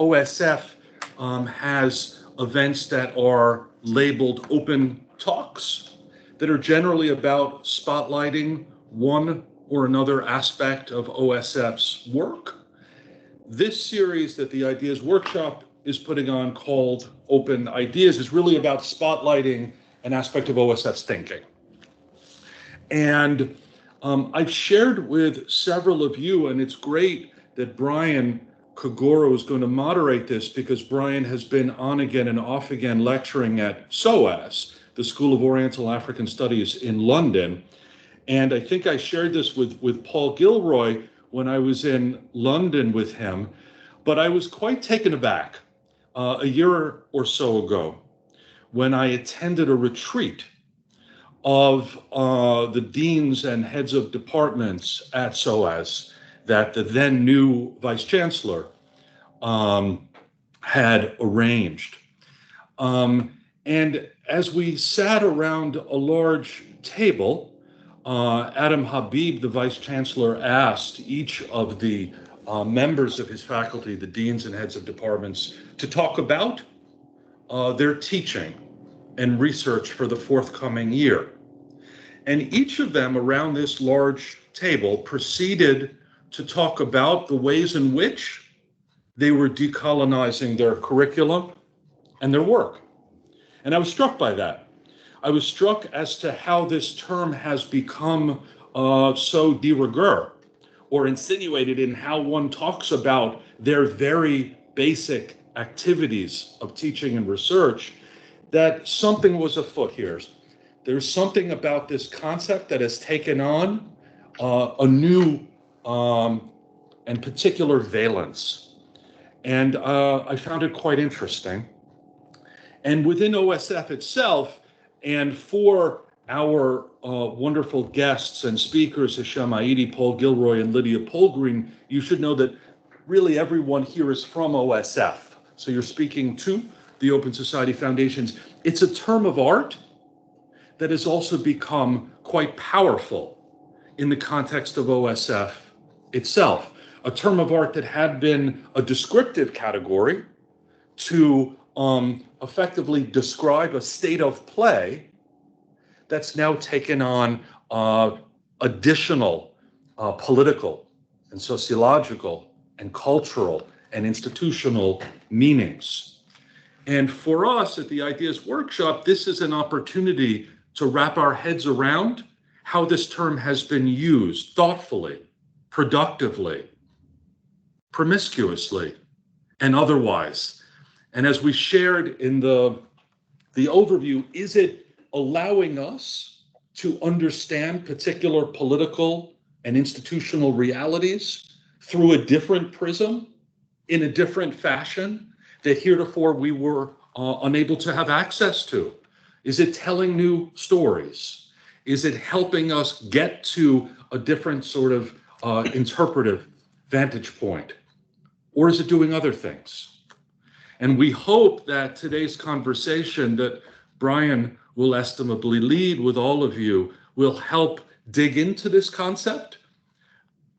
OSF has events that are labeled open talks that are generally about spotlighting one or another aspect of OSF's work. This series that the Ideas Workshop is putting on, called Open Ideas, is really about spotlighting an aspect of OSF's thinking. And I've shared with several of you, and it's great that Brian Kagoro is going to moderate this, because Brian has been on again and off again lecturing at SOAS, the School of Oriental African Studies in London. And I think I shared this with Paul Gilroy when I was in London with him, but I was quite taken aback a year or so ago when I attended a retreat of the deans and heads of departments at SOAS that the then new vice chancellor had arranged. And as we sat around a large table, Adam Habib, the vice chancellor, asked each of the members of his faculty, the deans and heads of departments, to talk about their teaching and research for the forthcoming year. And each of them around this large table proceeded to talk about the ways in which they were decolonizing their curriculum and their work. And I was struck by that. I was struck as to how this term has become so de rigueur or insinuated in how one talks about their very basic activities of teaching and research, that something was afoot here. There's something about this concept that has taken on a new and particular valence. And I found it quite interesting. And within OSF itself, and for our wonderful guests and speakers, Hisham Aidi, Paul Gilroy, and Lydia Polgreen, you should know that really everyone here is from OSF. So you're speaking to the Open Society Foundations. It's a term of art that has also become quite powerful in the context of OSF itself. A term of art that had been a descriptive category to effectively describe a state of play that's now taken on additional political and sociological and cultural and institutional meanings. And for us at the Ideas Workshop, this is an opportunity to wrap our heads around how this term has been used thoughtfully, productively, promiscuously, and otherwise. And as we shared in the overview, is it allowing us to understand particular political and institutional realities through a different prism, in a different fashion that heretofore we were unable to have access to? Is it telling new stories? Is it helping us get to a different sort of interpretive vantage point? Or is it doing other things? And we hope that today's conversation that Brian will estimably lead with all of you will help dig into this concept,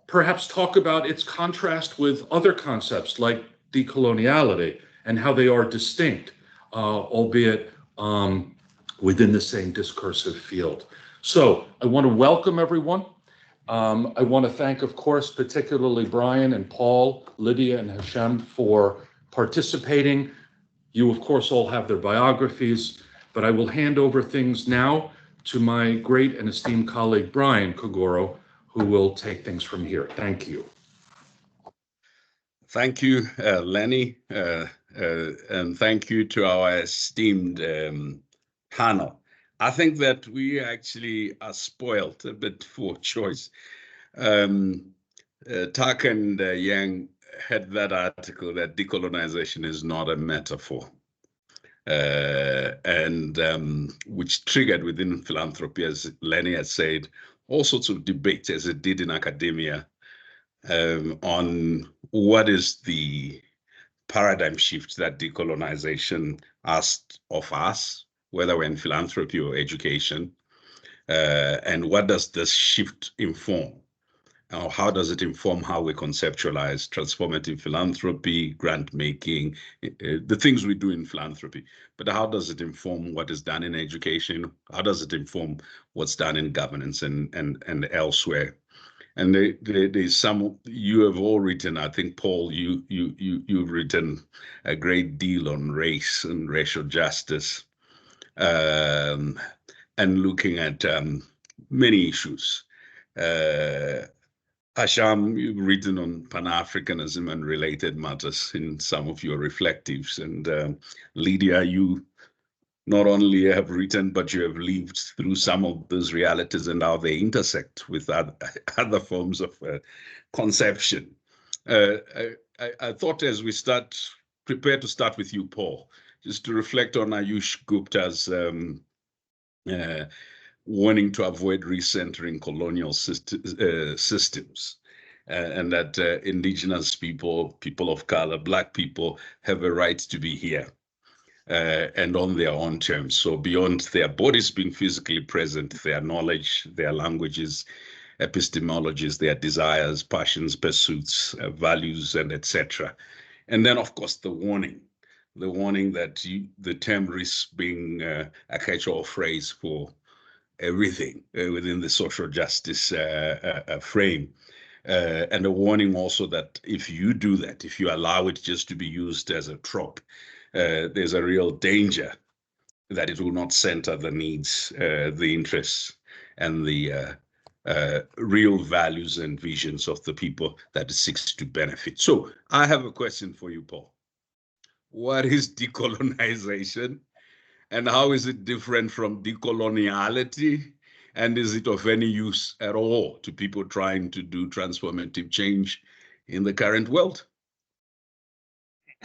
perhaps talk about its contrast with other concepts like decoloniality and how they are distinct, albeit within the same discursive field. So I want to welcome everyone. I want to thank, of course, particularly Brian and Paul, Lydia and Hisham for participating. You, of course, all have their biographies, but I will hand over things now to my great and esteemed colleague, Brian Kagoro, who will take things from here. Thank you. Thank you, Lenny, and thank you to our esteemed panel. I think that we actually are spoiled a bit for choice. Tuck and Yang had that article that decolonization is not a metaphor, and which triggered within philanthropy, as Lenny has said, all sorts of debates, as it did in academia, on what is the paradigm shift that decolonization asked of us, whether we're in philanthropy or education, and what does this shift inform? Or how does it inform how we conceptualize transformative philanthropy, grant making, the things we do in philanthropy? But how does it inform what is done in education? How does it inform what's done in governance and elsewhere? And there's some you have all written. I think, Paul, you've written a great deal on race and racial justice, and looking at many issues. Hisham, you've written on Pan-Africanism and related matters in some of your reflectives. And Lydia, you not only have written, but you have lived through some of those realities and how they intersect with other forms of conception. I thought as we prepare to start with you, Paul, just to reflect on Ayush Gupta's wanting to avoid recentering colonial systems, and that indigenous people, people of color, Black people have a right to be here and on their own terms. So beyond their bodies being physically present, their knowledge, their languages, epistemologies, their desires, passions, pursuits, values, and etc. And then, of course, the warning that the term risks being a catch-all phrase for everything within the social justice frame. And a warning also that if you do that, if you allow it just to be used as a trope, there's a real danger that it will not center the needs, the interests, and the real values and visions of the people that it seeks to benefit. So I have a question for you, Paul. What is decolonization? And how is it different from decoloniality? And is it of any use at all to people trying to do transformative change in the current world?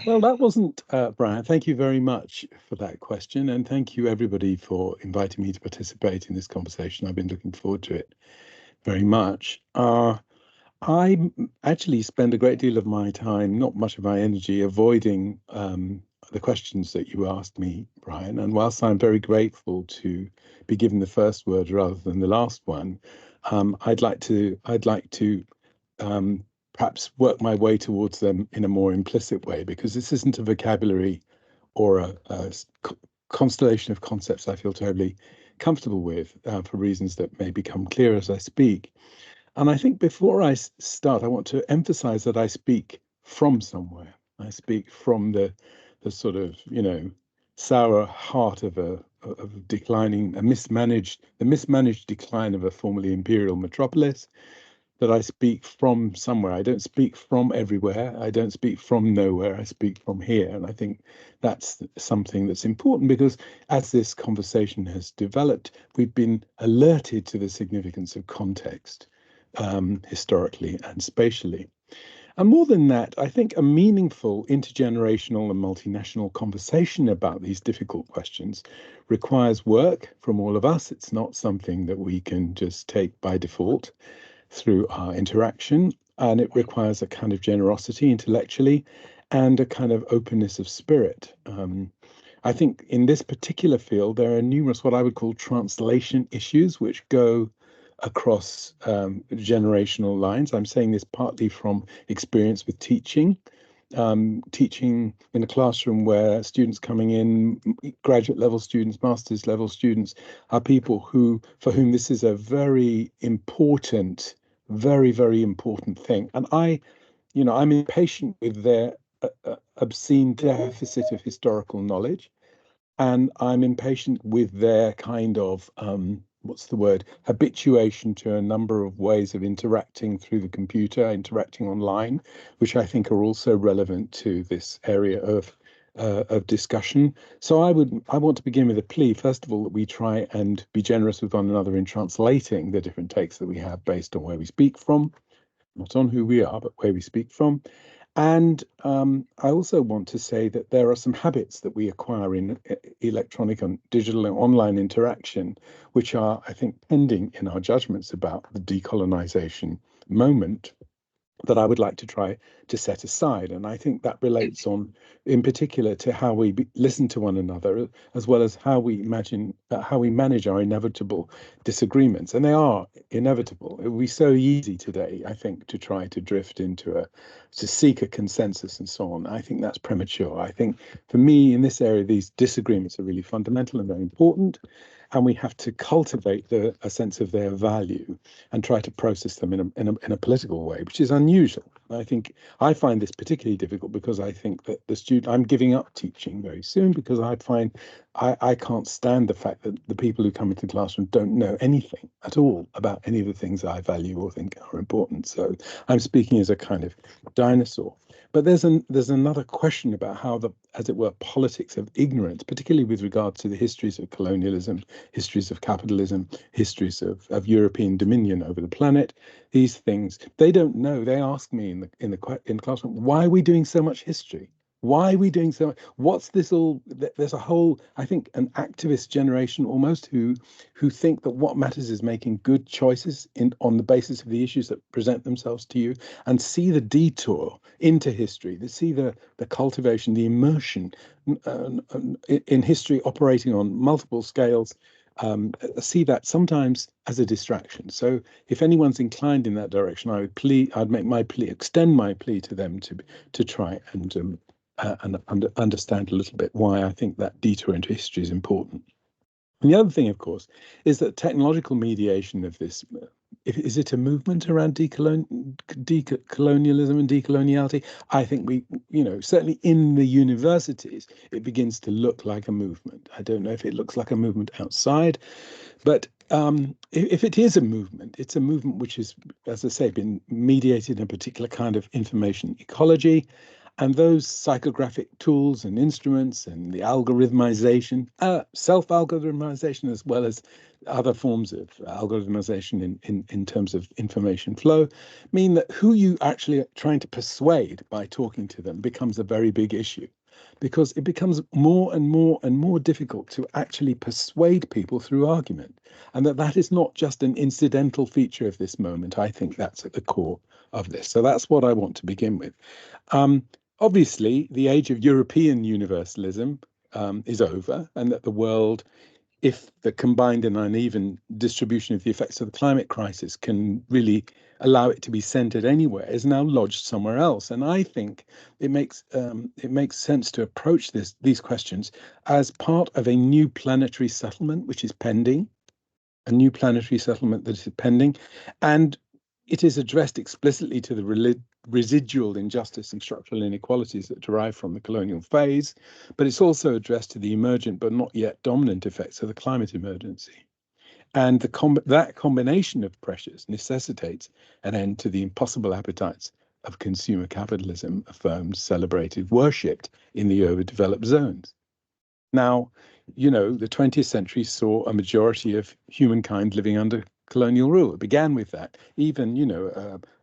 Well, that wasn't, Brian. Thank you very much for that question. And thank you, everybody, for inviting me to participate in this conversation. I've been looking forward to it very much. I actually spend a great deal of my time, not much of my energy, avoiding the questions that you asked me, Brian. And whilst I'm very grateful to be given the first word rather than the last one, I'd like to perhaps work my way towards them in a more implicit way, because this isn't a vocabulary or a constellation of concepts I feel terribly comfortable with for reasons that may become clear as I speak. And I think before I start, I want to emphasize that I speak from somewhere. I speak from the sort of, sour heart of a declining, the mismanaged decline of a formerly imperial metropolis, that I speak from somewhere. I don't speak from everywhere. I don't speak from nowhere. I speak from here. And I think that's something that's important, because as this conversation has developed, we've been alerted to the significance of context, historically and spatially. And more than that, I think a meaningful intergenerational and multinational conversation about these difficult questions requires work from all of us. It's not something that we can just take by default through our interaction, and it requires a kind of generosity intellectually and a kind of openness of spirit. I think in this particular field, there are numerous what I would call translation issues which go across generational lines. I'm saying this partly from experience with teaching. Teaching in a classroom where students coming in, graduate level students, master's level students, are people for whom this is a very important, very, very important thing. And I'm impatient with their obscene deficit of historical knowledge. And I'm impatient with their kind of, habituation to a number of ways of interacting through the computer, interacting online, which I think are also relevant to this area of discussion. So I want to begin with a plea, first of all, that we try and be generous with one another in translating the different takes that we have based on where we speak from, not on who we are, but where we speak from. And I also want to say that there are some habits that we acquire in electronic and digital and online interaction, which are, I think, pending in our judgments about the decolonization moment. that I would like to try to set aside. And I think that relates on, in particular, to how we listen to one another, as well as how we imagine, how we manage our inevitable disagreements. And they are inevitable. It would be so easy today, I think, to try to drift into to seek a consensus and so on. I think that's premature. I think for me, in this area, these disagreements are really fundamental and very important. And we have to cultivate a sense of their value and try to process them in a political way, which is unusual. I think I find this particularly difficult because I think that I'm giving up teaching very soon because I find I can't stand the fact that the people who come into the classroom don't know anything at all about any of the things I value or think are important. So I'm speaking as a kind of dinosaur. But there's another question about how as it were, politics of ignorance, particularly with regard to the histories of colonialism, histories of capitalism, histories of European dominion over the planet. These things they don't know. They ask me in the classroom, why are we doing so much history? Why are we doing so much? What's this all? There's a whole, I think, an activist generation almost who think that what matters is making good choices on the basis of the issues that present themselves to you, and see the detour into history. They see the cultivation, the immersion in history operating on multiple scales. See that sometimes as a distraction. So if anyone's inclined in that direction, I'd make my plea, extend my plea to them to try and understand a little bit why I think that detour into history is important. And the other thing, of course, is that technological mediation of this, is it a movement around decolonialism and decoloniality? I think certainly in the universities, it begins to look like a movement. I don't know if it looks like a movement outside, but if it is a movement, it's a movement which is, as I say, been mediated in a particular kind of information ecology. And those psychographic tools and instruments and the algorithmization, self-algorithmization, as well as other forms of algorithmization in terms of information flow, mean that who you actually are trying to persuade by talking to them becomes a very big issue, because it becomes more and more and more difficult to actually persuade people through argument. And that is not just an incidental feature of this moment. I think that's at the core of this. So that's what I want to begin with. Obviously, the age of European universalism is over, and that the world, if the combined and uneven distribution of the effects of the climate crisis can really allow it to be centered anywhere, is now lodged somewhere else. And I think it makes sense to approach these questions as part of a new planetary settlement, which is pending, a new planetary settlement that is pending, and it is addressed explicitly to the residual injustice and structural inequalities that derive from the colonial phase, but it's also addressed to the emergent but not yet dominant effects of the climate emergency. And that combination of pressures necessitates an end to the impossible appetites of consumer capitalism, affirmed, celebrated, worshipped in the overdeveloped zones. Now, the 20th century saw a majority of humankind living under colonial rule. It began with that. Even,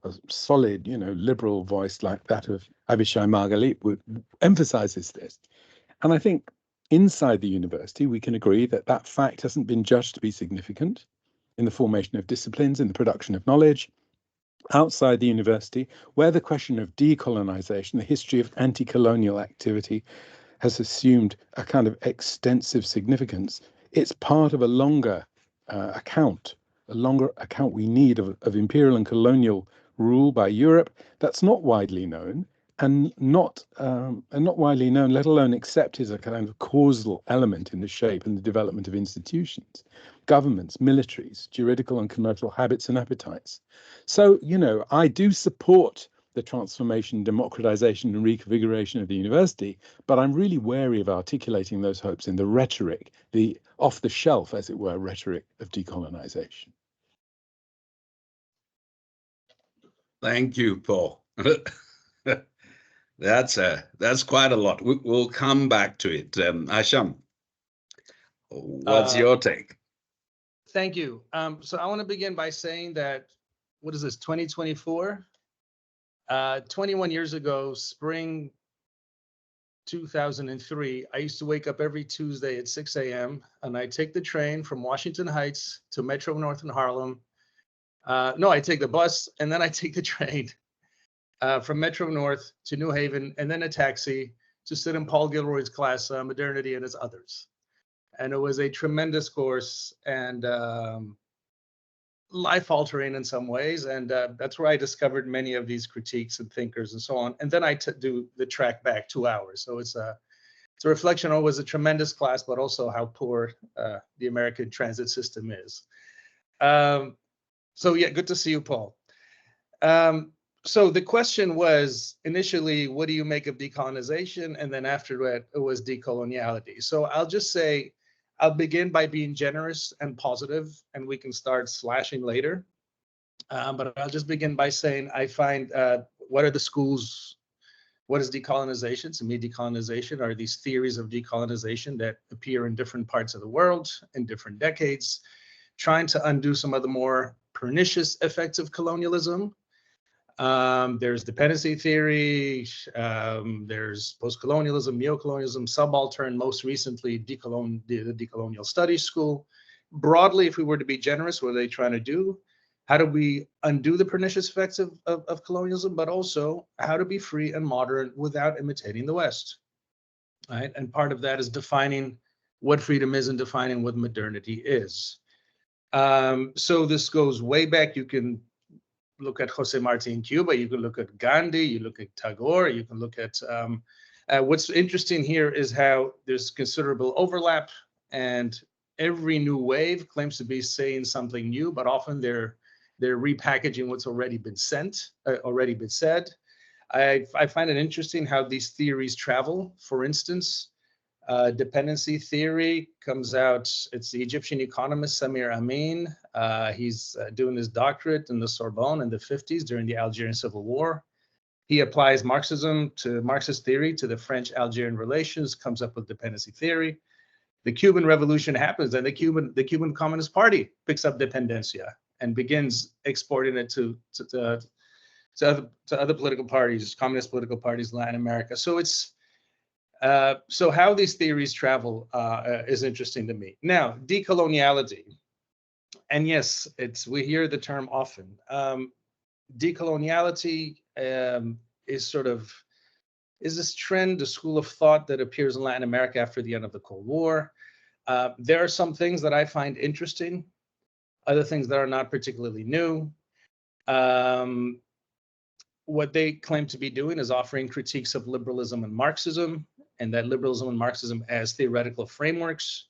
a solid, liberal voice like that of Avishai Margalit emphasizes this. And I think inside the university, we can agree that fact hasn't been judged to be significant in the formation of disciplines, in the production of knowledge. Outside the university, where the question of decolonization, the history of anti-colonial activity, has assumed a kind of extensive significance, it's part of a longer account we need of imperial and colonial rule by Europe that's not widely known, and not widely known, let alone accepted as a kind of causal element in the shape and the development of institutions, governments, militaries, juridical and commercial habits and appetites. So, I do support the transformation, democratization, and reconfiguration of the university, but I'm really wary of articulating those hopes in the rhetoric, the off-the-shelf, as it were, rhetoric of decolonization. Thank you, Paul. That's quite a lot. We'll come back to it. Hisham, what's your take? Thank you. So I want to begin by saying that, what is this, 2024? 21 years ago, spring 2003, I used to wake up every Tuesday at 6 a.m. and I take the train from Washington Heights to Metro North in Harlem. No, I take the bus and then I take the train. from Metro North to New Haven, and then a taxi to sit in Paul Gilroy's class, Modernity and Its Others. And it was a tremendous course and life-altering in some ways. And that's where I discovered many of these critiques and thinkers and so on. And then I do the track back 2 hours. So it's a reflection on, it was a tremendous class, but also how poor the American transit system is. So yeah, good to see you, Paul. So the question was initially, what do you make of decolonization? And then after that, it was decoloniality. So I'll just say, I'll begin by being generous and positive, and we can start slashing later. But I'll just begin by saying, I find, what are the schools? What is decolonization? To me, decolonization are these theories of decolonization that appear in different parts of the world in different decades, trying to undo some of the more pernicious effects of colonialism. There's dependency theory, there's post-colonialism, neo-colonialism, subaltern, most recently the decolonial studies school. Broadly, if we were to be generous, what are they trying to do? How do we undo the pernicious effects of colonialism, but also how to be free and modern without imitating the West, right? And part of that is defining what freedom is and defining what modernity is. So this goes way back. You can look at Jose Marti in Cuba, you can look at Gandhi, you look at Tagore, you can look at, what's interesting here is how there's considerable overlap, and every new wave claims to be saying something new, but often they're repackaging what's already been said. I find it interesting how these theories travel. For instance, dependency theory comes out, it's the Egyptian economist Samir Amin. He's doing his doctorate in the Sorbonne in the 50s during the Algerian Civil War. He applies Marxist theory to the French-Algerian relations, comes up with dependency theory. The Cuban Revolution happens, and the Cuban Communist Party picks up dependencia and begins exporting it to other political parties, communist political parties in Latin America. So it's so how these theories travel is interesting to me. Now, decoloniality, and yes, we hear the term often. Decoloniality is this trend, a school of thought that appears in Latin America after the end of the Cold War. There are some things that I find interesting, other things that are not particularly new. What they claim to be doing is offering critiques of liberalism and Marxism, and that liberalism and Marxism as theoretical frameworks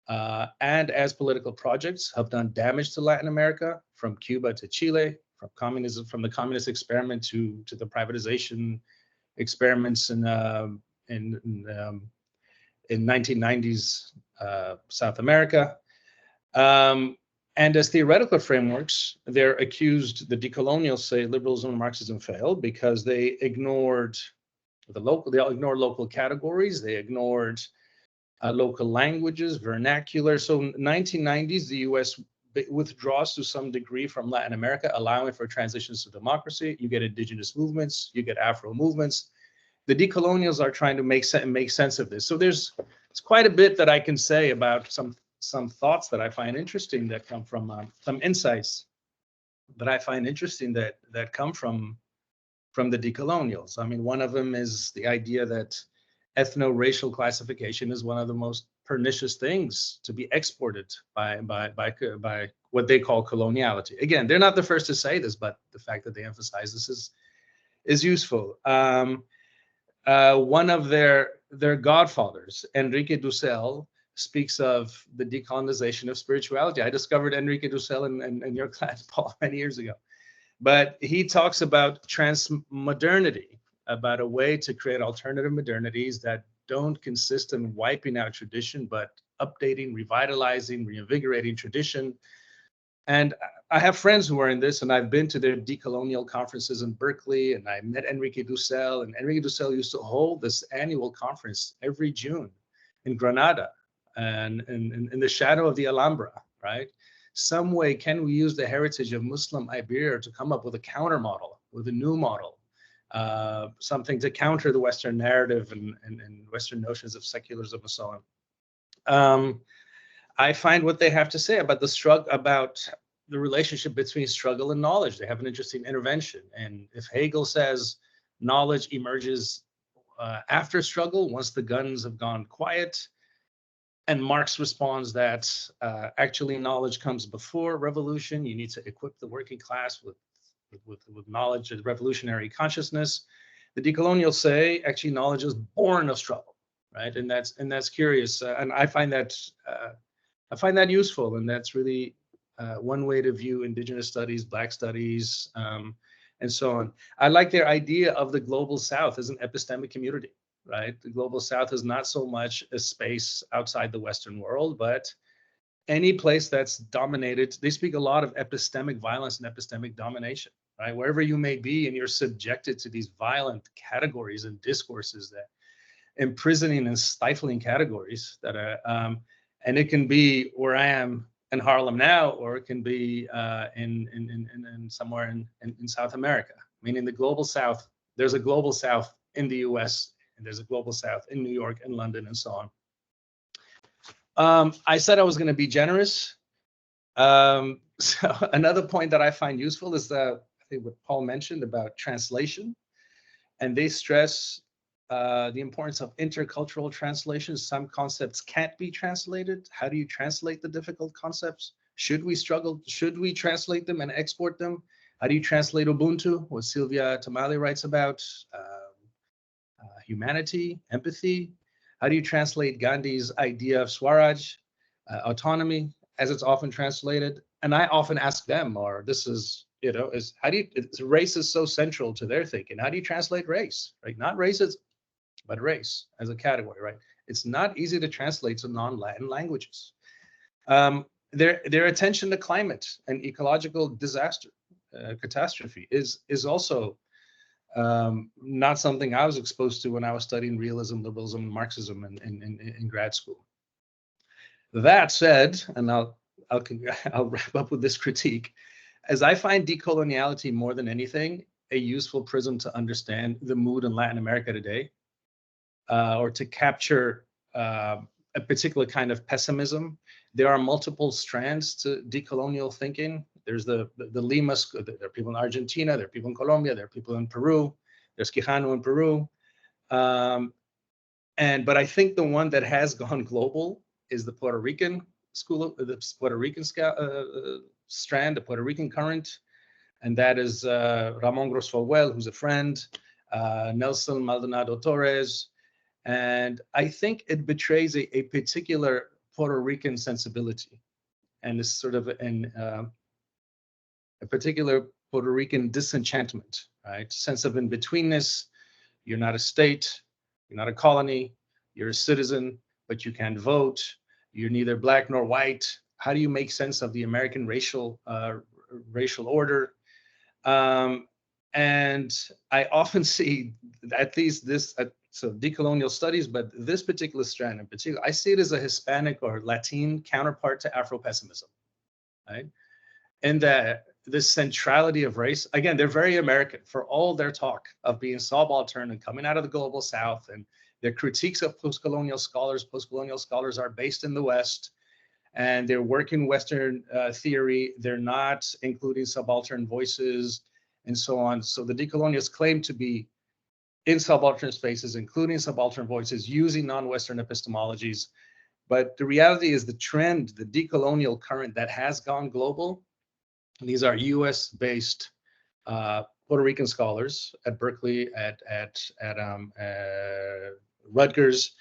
and as political projects have done damage to Latin America, from Cuba to Chile, from the communist experiment to the privatization experiments in 1990s South America. And as theoretical frameworks, they're accused, the decolonials say liberalism and Marxism failed because they ignored local categories, they ignored local languages, vernacular. So in the 1990s, the US withdraws to some degree from Latin America, allowing for transitions to democracy. You get indigenous movements, you get Afro movements. The decolonials are trying to make sense of this. So there's quite a bit that I can say about some thoughts that I find interesting that come from some insights that I find interesting that come from the decolonials. I mean, one of them is the idea that ethno-racial classification is one of the most pernicious things to be exported by what they call coloniality. Again, they're not the first to say this, but the fact that they emphasize this is useful. One of their godfathers, Enrique Dussel, speaks of the decolonization of spirituality. I discovered Enrique Dussel in your class, Paul, many years ago. But he talks about transmodernity, about a way to create alternative modernities that don't consist in wiping out tradition, but updating, revitalizing, reinvigorating tradition. And I have friends who are in this, and I've been to their decolonial conferences in Berkeley, and I met Enrique Dussel, and Enrique Dussel used to hold this annual conference every June in Granada and in the shadow of the Alhambra, right? Some way, can we use the heritage of Muslim Iberia to come up with a counter model, with a new model, something to counter the Western narrative and Western notions of secularism and so on. I find what they have to say about the struggle, about the relationship between struggle and knowledge. They have an interesting intervention. And if Hegel says knowledge emerges after struggle, once the guns have gone quiet, and Marx responds that actually knowledge comes before revolution. You need to equip the working class with knowledge and revolutionary consciousness. The decolonials say actually knowledge is born of struggle, right? And that's curious, and I find that useful, and that's really one way to view indigenous studies, Black studies, and so on. I like their idea of the global South as an epistemic community, right? The global South is not so much a space outside the Western world, but any place that's dominated. They speak a lot of epistemic violence and epistemic domination, right? Wherever you may be, and you're subjected to these violent categories and discourses, that imprisoning and stifling categories that are, and it can be where I am in Harlem now, or it can be in somewhere in South America. Meaning the global South. There's a global South in the U.S. and there's a global South in New York and London and so on. I said I was going to be generous. So another point that I find useful is I think what Paul mentioned about translation, and they stress the importance of intercultural translation. Some concepts can't be translated. How do you translate the difficult concepts? Should we struggle? Should we translate them and export them? How do you translate Ubuntu, what Sylvia Tamale writes about? Humanity, empathy. How do you translate Gandhi's idea of Swaraj, autonomy, as it's often translated? And I often ask them, or this is, race is so central to their thinking. How do you translate race, right? Not races, but race as a category, right? It's not easy to translate to non-Latin languages. Their attention to climate and ecological disaster, catastrophe is also not something I was exposed to when I was studying realism, liberalism, and Marxism in grad school. That said, and I'll wrap up with this critique, as I find decoloniality more than anything a useful prism to understand the mood in Latin America today, or to capture a particular kind of pessimism. There are multiple strands to decolonial thinking. There's the Lima school. There are people in Argentina, there are people in Colombia, there are people in Peru, there's Quijano in Peru. But I think the one that has gone global is the Puerto Rican school, the Puerto Rican strand, the Puerto Rican current. And that is Ramon Grosfoguel, who's a friend, Nelson Maldonado Torres. And I think it betrays a particular Puerto Rican sensibility, and is sort of a particular Puerto Rican disenchantment, right? Sense of in-betweenness. You're not a state, you're not a colony, you're a citizen, but you can't vote. You're neither black nor white. How do you make sense of the American racial order? And I often see at least this, so decolonial studies, but this particular strand in particular, I see it as a Hispanic or Latin counterpart to Afro-pessimism, right? And that this centrality of race, again, they're very American for all their talk of being subaltern and coming out of the global South, and their critiques of post-colonial scholars. Post-colonial scholars are based in the West, and they're working Western theory. They're not including subaltern voices and so on. So the decolonials claim to be in subaltern spaces, including subaltern voices, using non-Western epistemologies. But the reality is the trend, the decolonial current that has gone global, these are US-based Puerto Rican scholars at Berkeley, at Rutgers.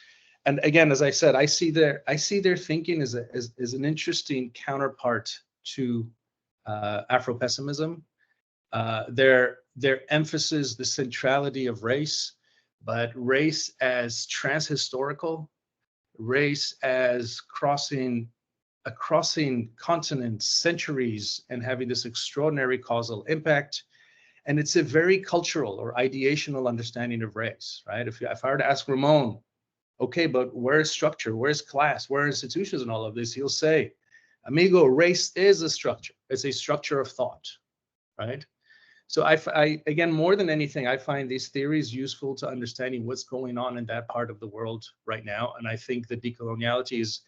And again, as I said, I see their thinking as an interesting counterpart to Afro-pessimism. Their emphasis, the centrality of race, but race as transhistorical, race as crossing continents, centuries, and having this extraordinary causal impact. And it's a very cultural or ideational understanding of race, right? If I were to ask Ramon, okay, but where is structure? Where's class? Where are institutions and all of this? He'll say, amigo, race is a structure. It's a structure of thought, right? So I again, more than anything, I find these theories useful to understanding what's going on in that part of the world right now. And I think that decoloniality is,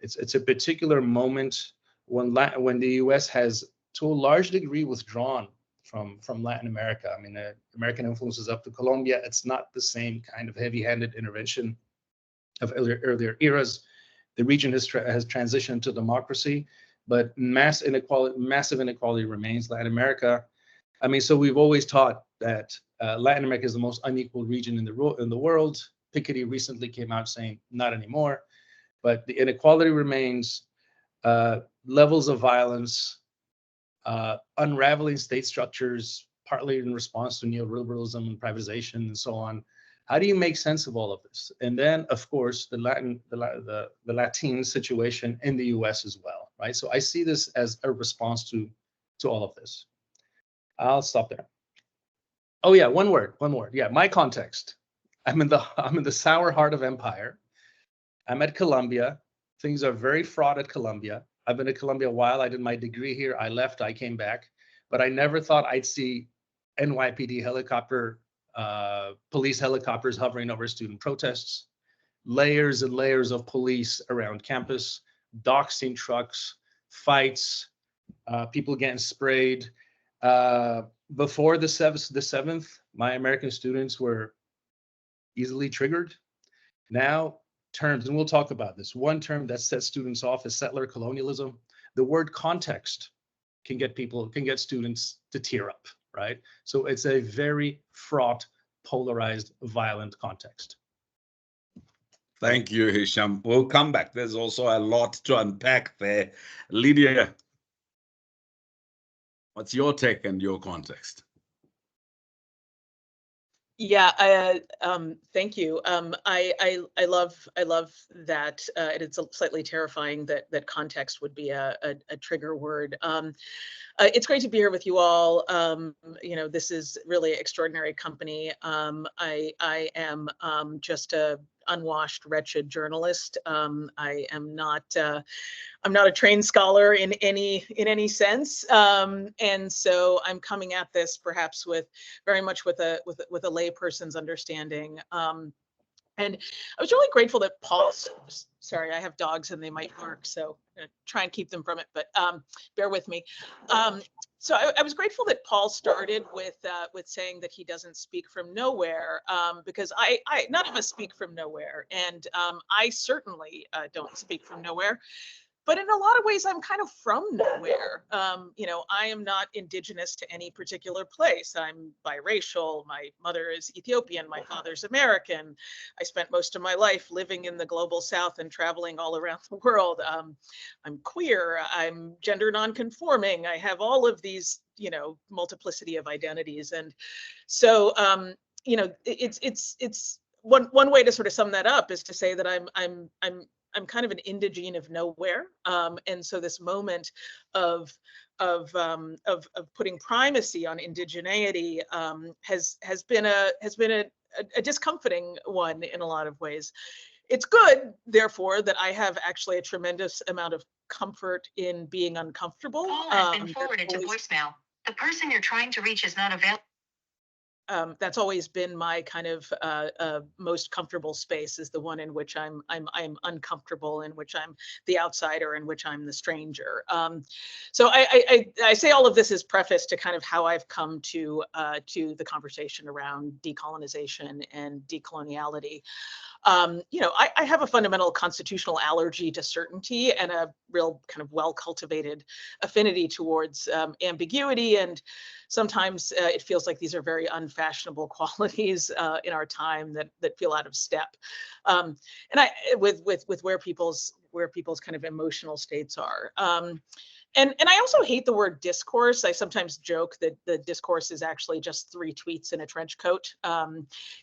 it's a particular moment when the US has to a large degree withdrawn from Latin America. I mean, American influences up to Colombia. It's not the same kind of heavy-handed intervention of earlier eras. The region has transitioned to democracy, but massive inequality remains. Latin America, I mean, so we've always taught that Latin America is the most unequal region in the world. Piketty recently came out saying not anymore, but the inequality remains. Levels of violence, unraveling state structures, partly in response to neoliberalism and privatization and so on. How do you make sense of all of this? And then, of course, the Latin situation in the U.S. as well, right? So I see this as a response to all of this. I'll stop there. Oh yeah, one word. Yeah, my context. I'm in the sour heart of empire. I'm at Columbia. Things are very fraught at Columbia. I've been at Columbia a while. I did my degree here. I left. I came back, but I never thought I'd see NYPD police helicopters hovering over student protests, layers and layers of police around campus, doxing trucks, fights, people getting sprayed. Before the 7th, my American students were easily triggered. Now, terms, and we'll talk about this. One term that sets students off is settler colonialism. The word context can get students to tear up, right? So it's a very fraught, polarized, violent context. Thank you, Hisham. We'll come back. There's also a lot to unpack there. Lydia, what's your take and your context? Yeah, thank you. I love that. It's slightly terrifying that context would be a trigger word. It's great to be here with you all. You know, this is really extraordinary company. I am just a unwashed, wretched journalist. I am not. I'm not a trained scholar in any sense, and so I'm coming at this perhaps very much with a layperson's understanding. And I was really grateful that Paul. Sorry, I have dogs and they might bark, so I'm gonna try and keep them from it, but bear with me. So I was grateful that Paul started with saying that he doesn't speak from nowhere, because none of us speak from nowhere, and I certainly don't speak from nowhere. But in a lot of ways, I'm kind of from nowhere. You know, I am not indigenous to any particular place. I'm biracial. My mother is Ethiopian. My father's American. I spent most of my life living in the global South and traveling all around the world. I'm queer. I'm gender nonconforming. I have all of these, you know, multiplicity of identities. And so, you know, it's one way to sort of sum that up is to say that I'm kind of an indigene of nowhere, and so this moment of putting primacy on indigeneity has been a discomforting one in a lot of ways. It's good, therefore, that I have actually a tremendous amount of comfort in being uncomfortable. Call has been forwarded to voicemail. The person you're trying to reach is not available. That's always been my kind of most comfortable space, is the one in which I'm uncomfortable, in which I'm the outsider, in which I'm the stranger. So I say all of this as preface to kind of how I've come to the conversation around decolonization and decoloniality. You know, I have a fundamental constitutional allergy to certainty and a real kind of well-cultivated affinity towards ambiguity. And sometimes it feels like these are very unfashionable qualities in our time that feel out of step. And with where people's kind of emotional states are. And I also hate the word discourse. I sometimes joke that the discourse is actually just 3 tweets in a trench coat.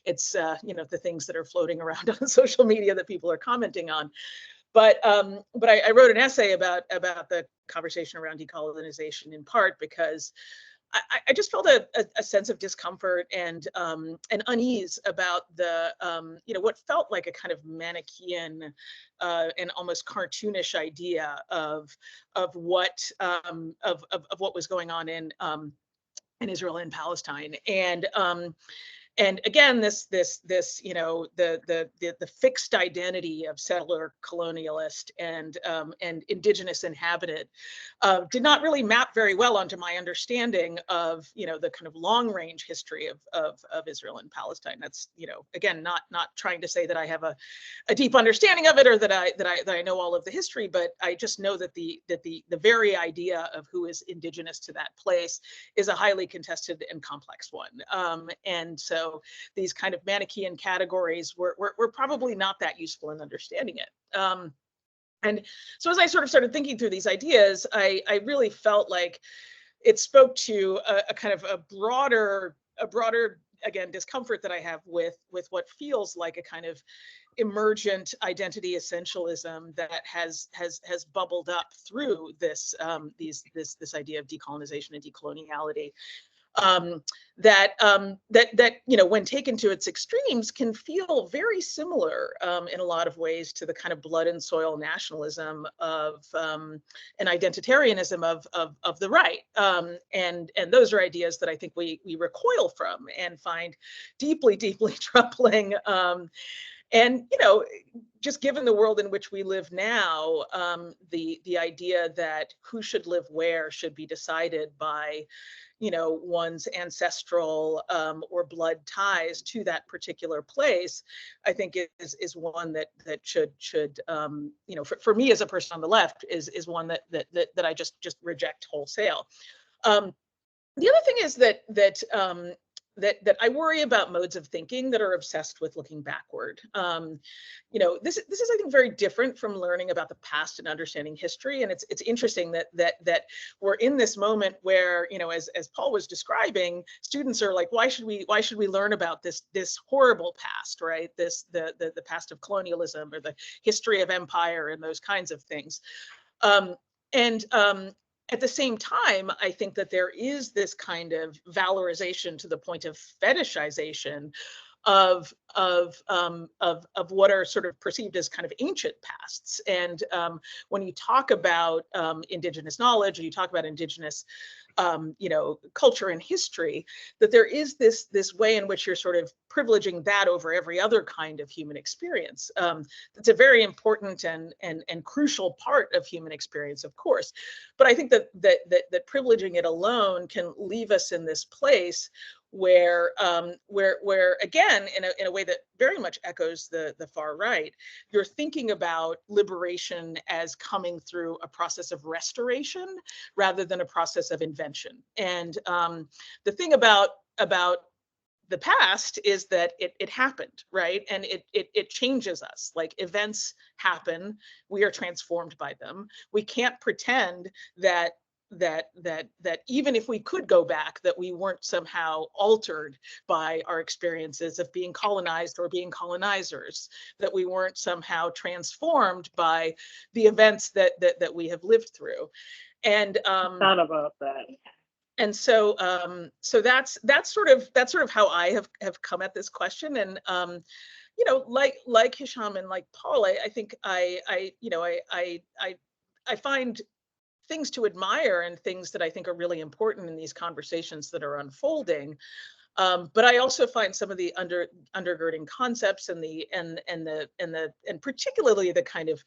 It's you know, the things that are floating around on social media that people are commenting on. But I wrote an essay about the conversation around decolonization, in part because I just felt a sense of discomfort and unease about the you know, what felt like a kind of Manichaean and almost cartoonish idea of what was going on in Israel and Palestine, and And again, this you know, the fixed identity of settler, colonialist, and indigenous inhabitant did not really map very well onto my understanding of, you know, the kind of long range history of Israel and Palestine. That's, you know, again, not trying to say that I have a deep understanding of it, or that I know all of the history, but I just know that the very idea of who is indigenous to that place is a highly contested and complex one. And so these kind of Manichaean categories were probably not that useful in understanding it. And so as I sort of started thinking through these ideas, I really felt like it spoke to a kind of a broader, again, discomfort that I have with what feels like a kind of emergent identity essentialism that has bubbled up through this this idea of decolonization and decoloniality. That you know, when taken to its extremes, can feel very similar in a lot of ways to the kind of blood and soil nationalism of and identitarianism of the right, and those are ideas that I think we recoil from and find deeply troubling. And, you know, just given the world in which we live now, the idea that who should live where should be decided by, you know, one's ancestral or blood ties to that particular place, I think is one that should you know, for me as a person on the left, is one that I just reject wholesale. The other thing is that I worry about modes of thinking that are obsessed with looking backward. You know, this is, I think, very different from learning about the past and understanding history. And it's interesting that we're in this moment where, you know, as Paul was describing, students are like, why should we learn about this horrible past, right? The past of colonialism, or the history of empire, and those kinds of things. At the same time, I think that there is this kind of valorization to the point of fetishization of what are sort of perceived as kind of ancient pasts. And when you talk about indigenous knowledge, or you talk about indigenous you know, culture and history, that there is this way in which you're sort of privileging that over every other kind of human experience. It's a very important and crucial part of human experience, of course. But I think that privileging it alone can leave us in this place where again, in a way that very much echoes the far right, you're thinking about liberation as coming through a process of restoration rather than a process of invention. And the thing about the past is that it happened, right? And it changes us. Like, events happen, we are transformed by them. We can't pretend that even if we could go back, that we weren't somehow altered by our experiences of being colonized or being colonizers, that we weren't somehow transformed by the events that we have lived through. And not about that. And so that's sort of how I have come at this question. And you know, like Hisham and like Paul, I think I find things to admire and things that I think are really important in these conversations that are unfolding. But I also find some of the undergirding concepts and particularly the kind of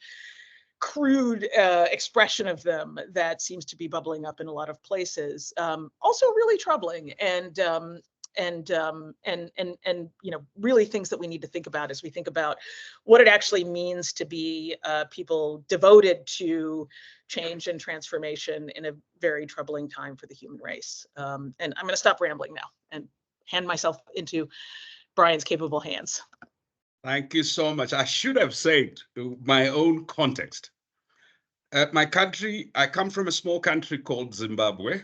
crude expression of them that seems to be bubbling up in a lot of places also really troubling, and you know, really things that we need to think about as we think about what it actually means to be people devoted to change and transformation in a very troubling time for the human race. And I'm going to stop rambling now and hand myself into Brian's capable hands. Thank you so much. I should have said my own context. My country, I come from a small country called Zimbabwe.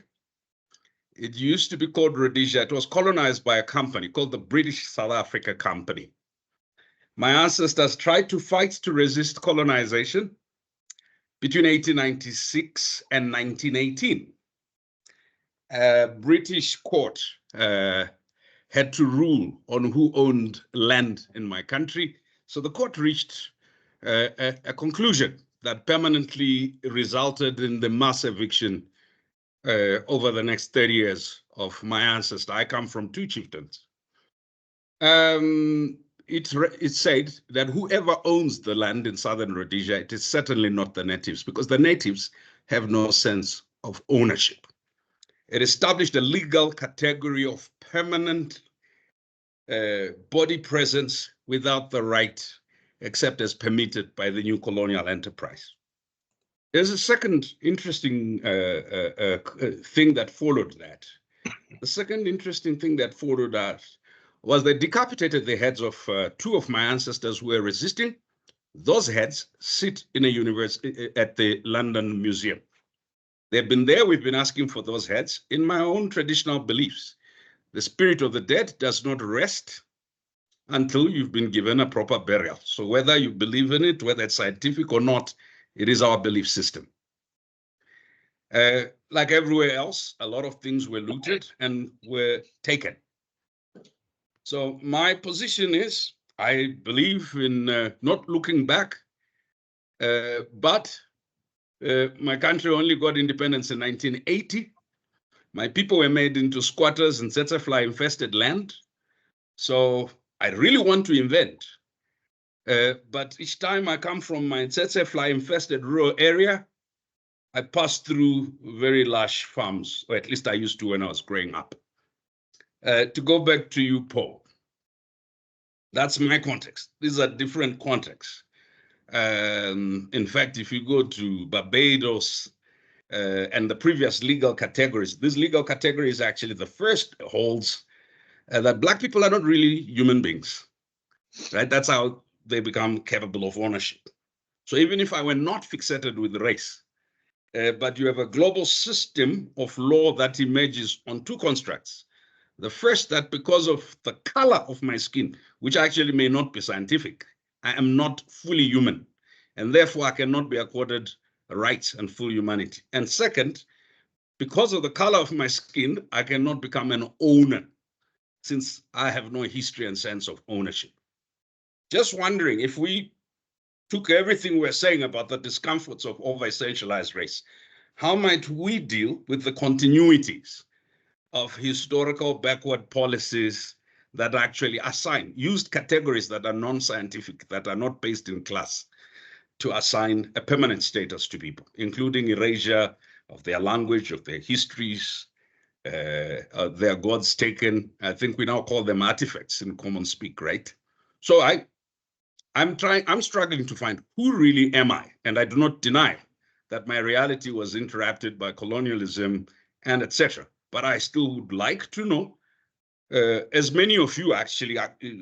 It used to be called Rhodesia. It was colonized by a company called the British South Africa Company. My ancestors tried to fight to resist colonization between 1896 and 1918. A British court had to rule on who owned land in my country. So the court reached a conclusion that permanently resulted in the mass eviction over the next 30 years of my ancestor. I come from two chieftains. It said that whoever owns the land in southern Rhodesia, it is certainly not the natives, because the natives have no sense of ownership. It established a legal category of permanent body presence without the right, except as permitted by the new colonial enterprise. There's a second interesting thing that followed that. The second interesting thing that followed that was they decapitated the heads of two of my ancestors who were resisting. Those heads sit in a university at the London Museum. They've been there. We've been asking for those heads. In my own traditional beliefs, the spirit of the dead does not rest until you've been given a proper burial. So whether you believe in it, whether it's scientific or not, it is our belief system. Like everywhere else, a lot of things were looted and were taken. So my position is, I believe in not looking back, but my country only got independence in 1980. My people were made into squatters in tsetse-fly infested land. So I really want to invent. But each time I come from my tsetse-fly infested rural area, I pass through very lush farms, or at least I used to when I was growing up. To go back to you, Paul, that's my context. These are different contexts. In fact, if you go to Barbados and the previous legal categories, this legal category is actually the first holds that Black people are not really human beings, right? That's how they become capable of ownership. So even if I were not fixated with race, but you have a global system of law that emerges on two constructs. The first, that because of the color of my skin, which actually may not be scientific, I am not fully human, and therefore I cannot be accorded rights and full humanity. And second, because of the color of my skin, I cannot become an owner, since I have no history and sense of ownership. Just wondering, if we took everything we're saying about the discomforts of over-essentialized race, how might we deal with the continuities of historical backward policies that actually assign, used categories that are non-scientific, that are not based in class, to assign a permanent status to people, including erasure of their language, of their histories, their gods taken. I think we now call them artifacts in common speak, right? So I'm struggling to find who really am I? And I do not deny that my reality was interrupted by colonialism and etc. But I still would like to know, as many of you actually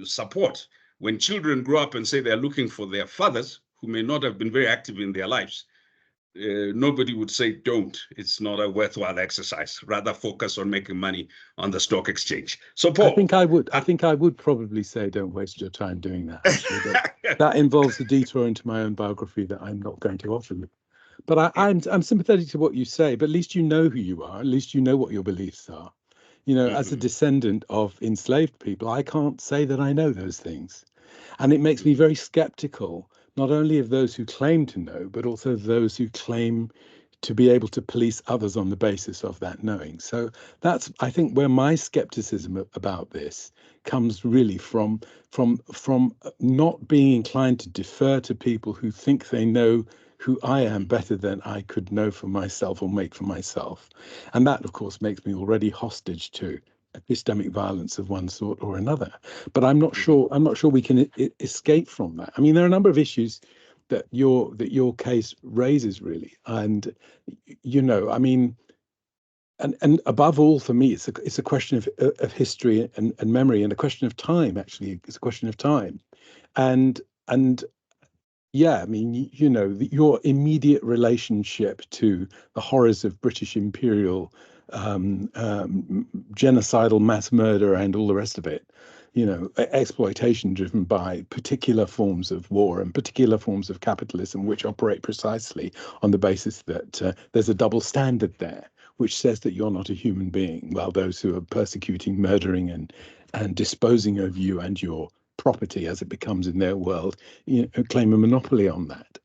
support, when children grow up and say they're looking for their fathers, who may not have been very active in their lives, nobody would say don't. It's not a worthwhile exercise. Rather focus on making money on the stock exchange. So Paul, I think I would probably say don't waste your time doing that. Actually, that involves a detour into my own biography that I'm not going to offer you. But I'm sympathetic to what you say. But at least you know who you are. At least you know what your beliefs are. You know, as a descendant of enslaved people, I can't say that I know those things, and it makes me very skeptical, not only of those who claim to know, but also those who claim to be able to police others on the basis of that knowing. So that's, I think, where my skepticism about this comes really from not being inclined to defer to people who think they know who I am better than I could know for myself or make for myself. And that, of course, makes me already hostage to epistemic violence of one sort or another. But I'm not sure we can escape from that. I mean, there are a number of issues that your case raises, really. And, you know, I mean, and above all, for me, it's a question of history and memory, and a question of time. Actually, it's a question of time. And yeah, I mean, you know, your immediate relationship to the horrors of British imperial genocidal mass murder and all the rest of it, you know, exploitation driven by particular forms of war and particular forms of capitalism, which operate precisely on the basis that there's a double standard there, which says that you're not a human being, while those who are persecuting, murdering, and disposing of you and your property as it becomes in their world, you know, claim a monopoly on that.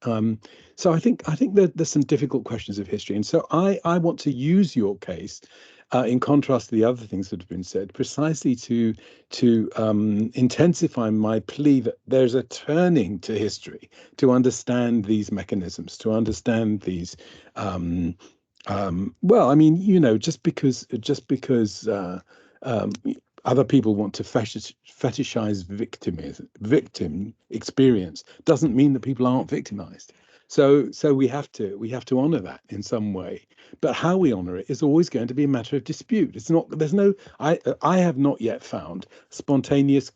So I think that there's some difficult questions of history, and so I want to use your case in contrast to the other things that have been said, precisely to intensify my plea that there's a turning to history to understand these mechanisms, to understand these. Well, I mean, you know, just because um, other people want to fetishize victim experience doesn't mean that people aren't victimized. So we have to honor that in some way. But how we honor it is always going to be a matter of dispute. It's not. There's no. I have not yet found spontaneous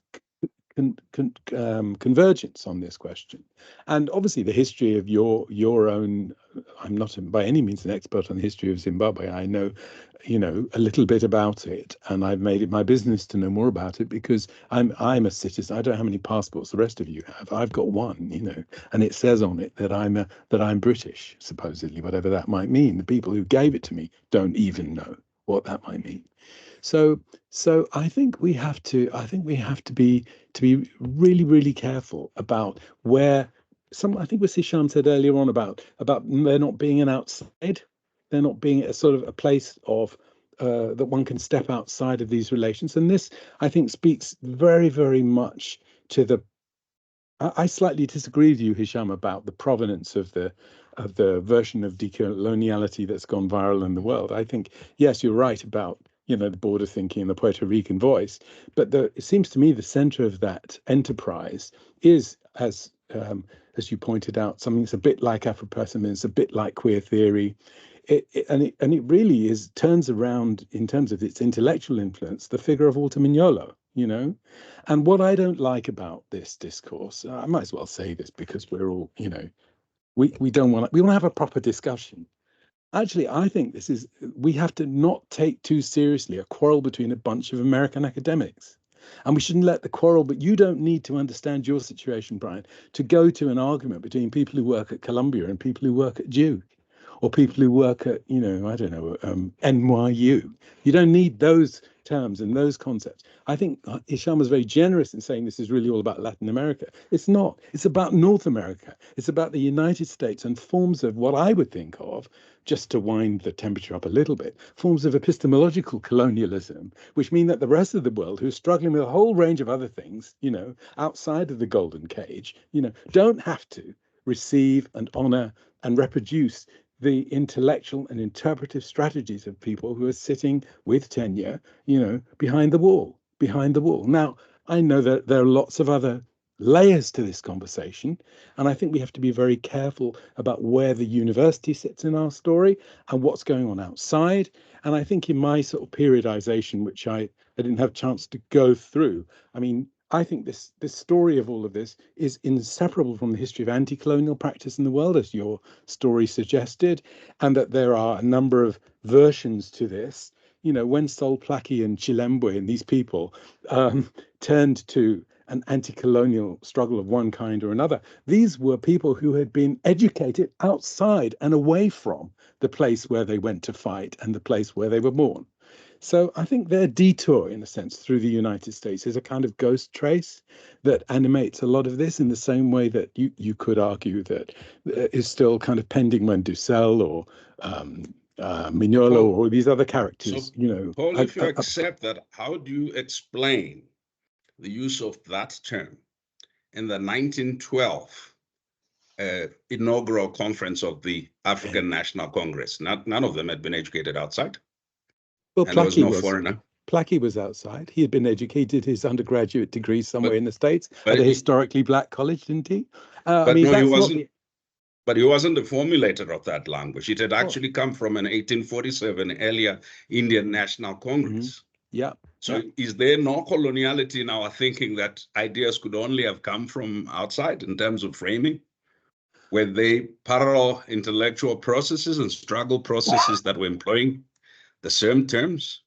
convergence on this question. And obviously the history of your own, I'm not by any means an expert on the history of Zimbabwe. I know, you know, a little bit about it, and I've made it my business to know more about it because I'm a citizen. I don't know how many passports the rest of you have. I've got one, you know, and it says on it that I'm British, supposedly, whatever that might mean. The people who gave it to me don't even know what that might mean. So I think we have to be really, really careful about where I think what Hisham said earlier on about there not being an outside, there not being a sort of a place of that one can step outside of these relations. And this, I think, speaks very, very much to the I slightly disagree with you, Hisham, about the provenance of the version of decoloniality that's gone viral in the world. I think, yes, you're right about, you know, the border thinking and the Puerto Rican voice, but it seems to me the center of that enterprise is, as you pointed out, something that's a bit like Afro-pessimism, a bit like queer theory. It really turns around in terms of its intellectual influence the figure of Walter Mignolo, you know. And what I don't like about this discourse, I might as well say this because we're all, you know, we want to have a proper discussion. Actually, I think we have to not take too seriously a quarrel between a bunch of American academics. And we shouldn't let the quarrel, but you don't need to understand your situation, Brian, to go to an argument between people who work at Columbia and people who work at Duke, or people who work at, you know, I don't know, NYU. You don't need those terms and those concepts. I think Hisham was very generous in saying this is really all about Latin America. It's not. It's about North America. It's about the United States and forms of what I would think of, just to wind the temperature up a little bit, forms of epistemological colonialism, which mean that the rest of the world, who's struggling with a whole range of other things, you know, outside of the golden cage, you know, don't have to receive and honor and reproduce the intellectual and interpretive strategies of people who are sitting with tenure, you know, behind the wall. Now, I know that there are lots of other layers to this conversation, and I think we have to be very careful about where the university sits in our story and what's going on outside. And I think in my sort of periodization, which I didn't have a chance to go through, I mean, I think this story of all of this is inseparable from the history of anti-colonial practice in the world, as your story suggested, and that there are a number of versions to this. You know, when Sol Plaatje and Chilembwe and these people turned to an anti-colonial struggle of one kind or another, these were people who had been educated outside and away from the place where they went to fight and the place where they were born. So I think their detour, in a sense, through the United States is a kind of ghost trace that animates a lot of this, in the same way that you could argue that is still kind of pending when Dussel or Mignolo or these other characters, so, you know. Paul, if you accept that, how do you explain the use of that term in the 1912 inaugural conference of the African National Congress? None of them had been educated outside. Well, and there was no foreigner. Plaatje was outside. He had been educated, his undergraduate degree somewhere in the States at a historically black college, didn't he? But no, he wasn't. But he wasn't the formulator of that language. It had actually come from an 1847 earlier Indian National Congress. Yeah. So is there no coloniality in our thinking that ideas could only have come from outside in terms of framing? Were they parallel intellectual processes and struggle processes that were employing the same terms?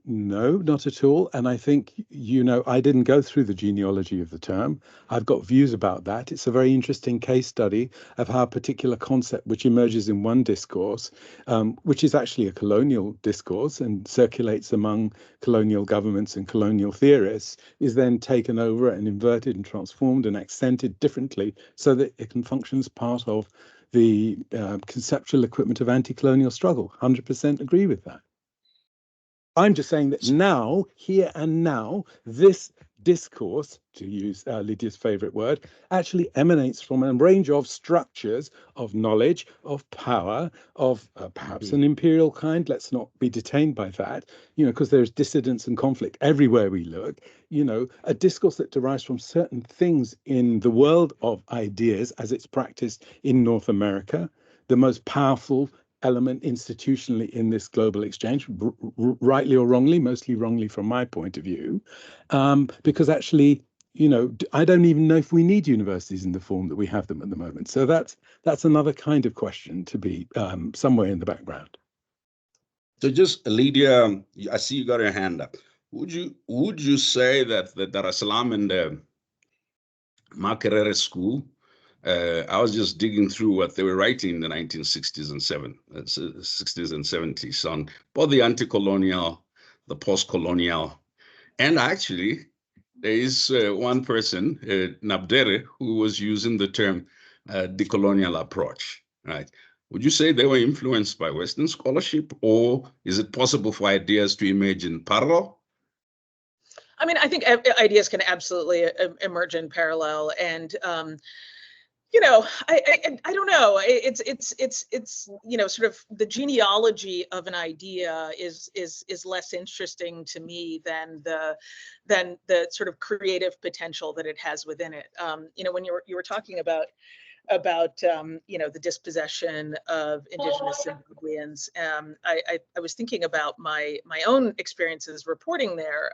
No, not at all. And I think, you know, I didn't go through the genealogy of the term. I've got views about that. It's a very interesting case study of how a particular concept, which emerges in one discourse, which is actually a colonial discourse and circulates among colonial governments and colonial theorists, is then taken over and inverted and transformed and accented differently so that it can function as part of the conceptual equipment of anti-colonial struggle. 100% agree with that. I'm just saying that now, here and now, this discourse, to use Lydia's favorite word, actually emanates from a range of structures of knowledge, of power, of perhaps an imperial kind. Let's not be detained by that, because there's dissidence and conflict everywhere we look. A discourse that derives from certain things in the world of ideas as it's practiced in North America, the most powerful element institutionally in this global exchange, rightly or wrongly, mostly wrongly from my point of view, because actually, I don't even know if we need universities in the form that we have them at the moment. So that's another kind of question to be somewhere in the background. So just Lydia, I see you got your hand up. Would you say that the Dar es Salaam and the Makerere School, I was just digging through what they were writing in the 1960s and 70s on both the anti-colonial, the post-colonial, and actually there is one person, Nabdere, who was using the term decolonial approach, right? Would you say they were influenced by Western scholarship, or is it possible for ideas to emerge in parallel? I mean, I think ideas can absolutely emerge in parallel, and I don't know. It's sort of the genealogy of an idea is less interesting to me than the sort of creative potential that it has within it. When you were talking about the dispossession of indigenous Zimbabweans, I was thinking about my own experiences reporting there.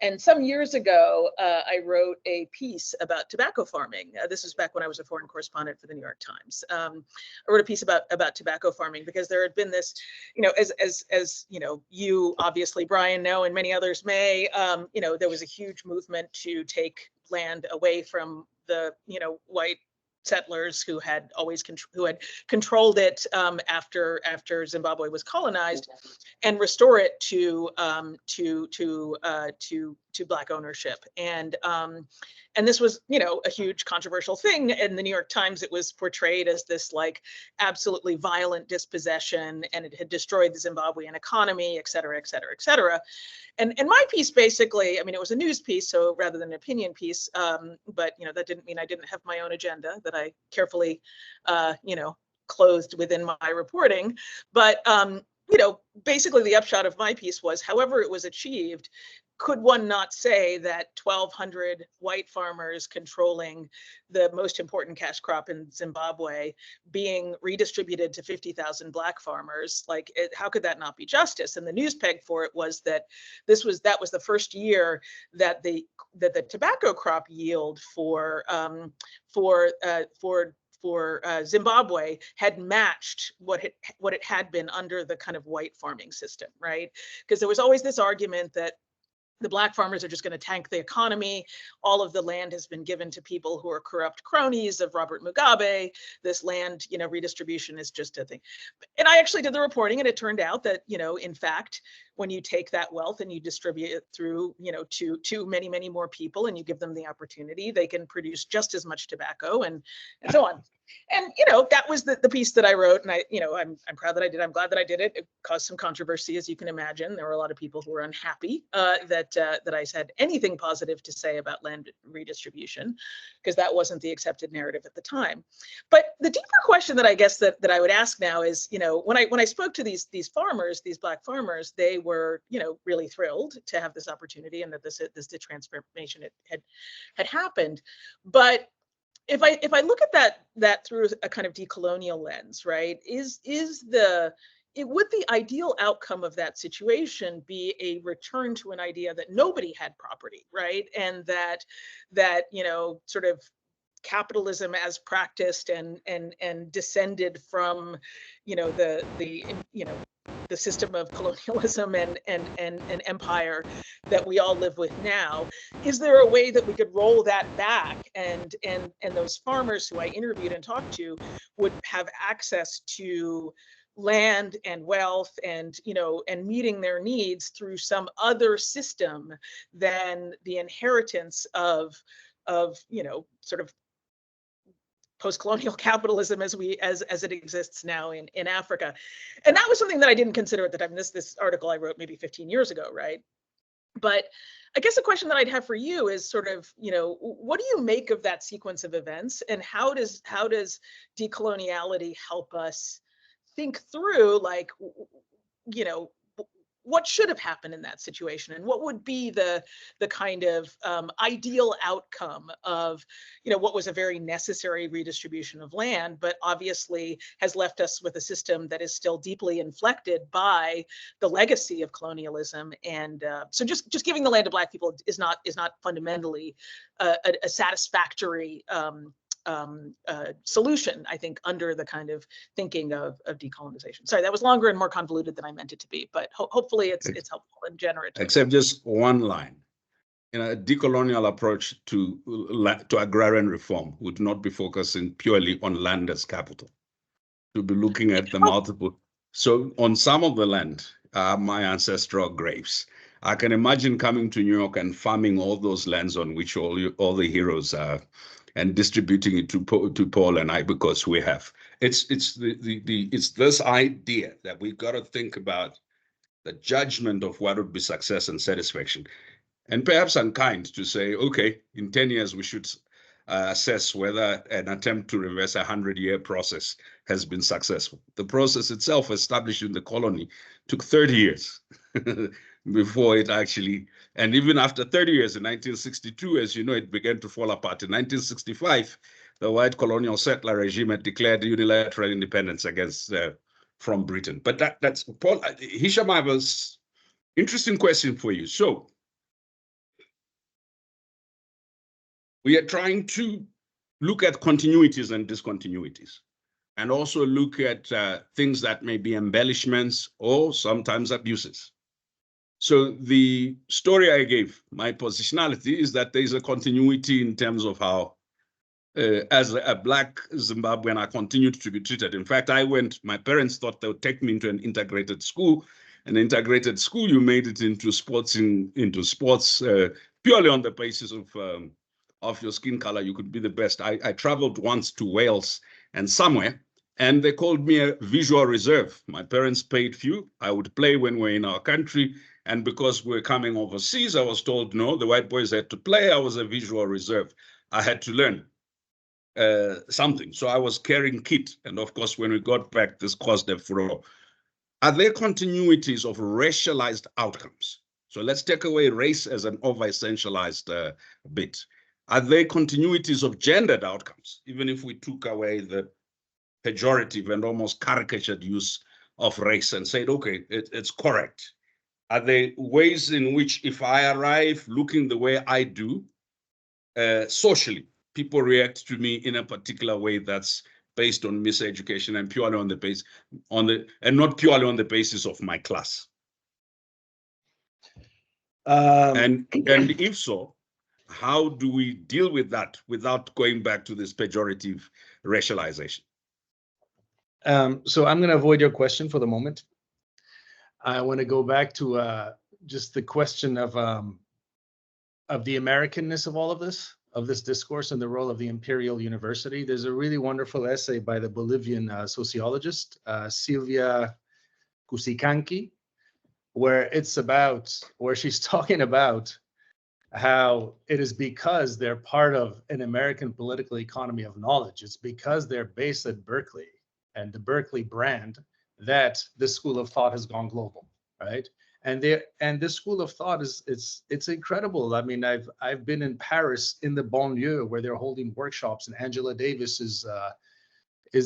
And some years ago, I wrote a piece about tobacco farming. This was back when I was a foreign correspondent for the New York Times. I wrote a piece about tobacco farming because there had been this, as you obviously, Brian, know, and many others may, there was a huge movement to take land away from the, white settlers who had controlled it after Zimbabwe was colonized, and restore it to Black ownership. And this was, a huge controversial thing. In the New York Times, it was portrayed as this like absolutely violent dispossession, and it had destroyed the Zimbabwean economy, et cetera, et cetera, et cetera. And my piece basically, I mean, it was a news piece, so rather than an opinion piece, but that didn't mean I didn't have my own agenda that I carefully, clothed within my reporting. But basically the upshot of my piece was, however it was achieved, could one not say that 1,200 white farmers controlling the most important cash crop in Zimbabwe being redistributed to 50,000 Black farmers, how could that not be justice? And the news peg for it was that that was the first year that the tobacco crop yield for Zimbabwe had matched what it had been under the kind of white farming system, right? Because there was always this argument that the Black farmers are just going to tank the economy. All of the land has been given to people who are corrupt cronies of Robert Mugabe. This land, redistribution is just a thing. And I actually did the reporting, and it turned out that, in fact, when you take that wealth and you distribute it through, to many, many more people, and you give them the opportunity, they can produce just as much tobacco and so on. And that was the piece that I wrote, and I'm proud that I did. I'm glad that I did it. It caused some controversy, as you can imagine. There were a lot of people who were unhappy that I said anything positive to say about land redistribution, because that wasn't the accepted narrative at the time. But the deeper question that I guess that I would ask now is, when I spoke to these farmers, these Black farmers, they were really thrilled to have this opportunity and that the transformation had happened. But if I look at that through a kind of decolonial lens, right, would the ideal outcome of that situation be a return to an idea that nobody had property, right, and that sort of capitalism as practiced and descended from the system of colonialism and empire that we all live with now? Is there a way that we could roll that back and those farmers who I interviewed and talked to would have access to land and wealth and meeting their needs through some other system than the inheritance of sort of post-colonial capitalism as it exists now in Africa. And that was something that I didn't consider at the time. This article I wrote maybe 15 years ago, right? But I guess the question that I'd have for you is sort of, what do you make of that sequence of events, and how does decoloniality help us think through, like, what should have happened in that situation, and what would be the kind of ideal outcome of what was a very necessary redistribution of land, but obviously has left us with a system that is still deeply inflected by the legacy of colonialism. And so just giving the land to Black people is not fundamentally a satisfactory solution, I think, under the kind of thinking of decolonization. Sorry, that was longer and more convoluted than I meant it to be, but hopefully it's helpful and generative. Except just one line. A decolonial approach to agrarian reform would not be focusing purely on land as capital. To be looking at the multiple. So on some of the land, my ancestral graves. I can imagine coming to New York and farming all those lands on which all the heroes are, and distributing it to Paul and I, because we have. It's this idea that we've got to think about the judgment of what would be success and satisfaction. And perhaps I'm kind to say, okay, in 10 years, we should assess whether an attempt to reverse a 100-year process has been successful. The process itself, established in the colony, took 30 years before it actually, and even after 30 years in 1962, as you know, it began to fall apart. In 1965, the white colonial settler regime had declared unilateral independence from Britain. But that's Paul. Hisham, I have an interesting question for you. So we are trying to look at continuities and discontinuities, and also look at things that may be embellishments or sometimes abuses. So the story I gave, my positionality, is that there's a continuity in terms of how, as a Black Zimbabwean, I continued to be treated. In fact, my parents thought they would take me into an integrated school. An integrated school, you made it into sports, purely on the basis of your skin color. You could be the best. I traveled once to Wales and somewhere, and they called me a visual reserve. My parents paid few. I would play when we're in our country. And because we're coming overseas, I was told, no, the white boys had to play. I was a visual reserve. I had to learn something. So I was carrying kit. And of course, when we got back, this caused a furore. Are there continuities of racialized outcomes? So let's take away race as an over-essentialized bit. Are there continuities of gendered outcomes, even if we took away the pejorative and almost caricatured use of race and said, okay, it's correct? Are there ways in which, if I arrive looking the way I do, socially, people react to me in a particular way that's based on miseducation and purely on the base and not purely on the basis of my class? And if so, how do we deal with that without going back to this pejorative racialization? So I'm going to avoid your question for the moment. I want to go back to just the question of the Americanness of all of this discourse and the role of the Imperial University. There's a really wonderful essay by the Bolivian sociologist, Silvia Cusicanqui, where she's talking about how it is because they're part of an American political economy of knowledge. It's because they're based at Berkeley and the Berkeley brand that the school of thought has gone global, right? And this school of thought it's incredible. I mean, I've been in Paris in the banlieue where they're holding workshops, and Angela Davis is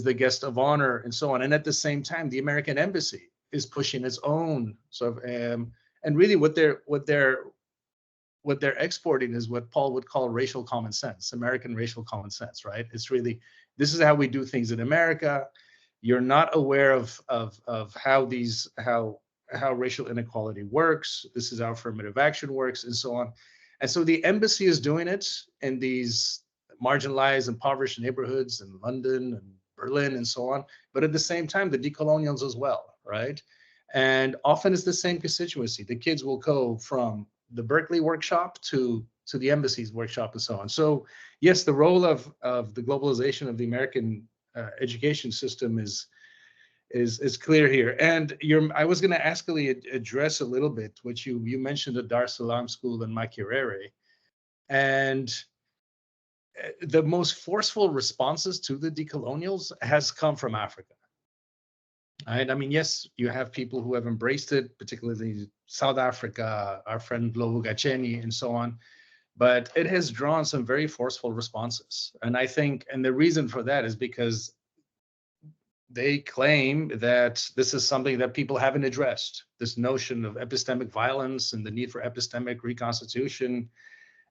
the guest of honor and so on. And at the same time, the American embassy is pushing its own sort of and really what they're exporting is what Paul would call racial common sense, American racial common sense, right? It's really, this is how we do things in America. You're not aware of how racial inequality works. This is how affirmative action works, and so on. And so the embassy is doing it in these marginalized, impoverished neighborhoods in London and Berlin and so on. But at the same time, the decolonials as well, right? And often it's the same constituency. The kids will go from the Berkeley workshop to to the embassies workshop and so on. So yes, the role of the globalization of the American education system is clear here. And I was going to actually address a little bit what you mentioned, the Dar es Salaam school in Makerere, and the most forceful responses to the decolonials has come from Africa. Right? I mean, yes, you have people who have embraced it, particularly South Africa, our friend Lovo Gacheni, and so on. But it has drawn some very forceful responses. And I think, and the reason for that is because they claim that this is something that people haven't addressed, this notion of epistemic violence and the need for epistemic reconstitution.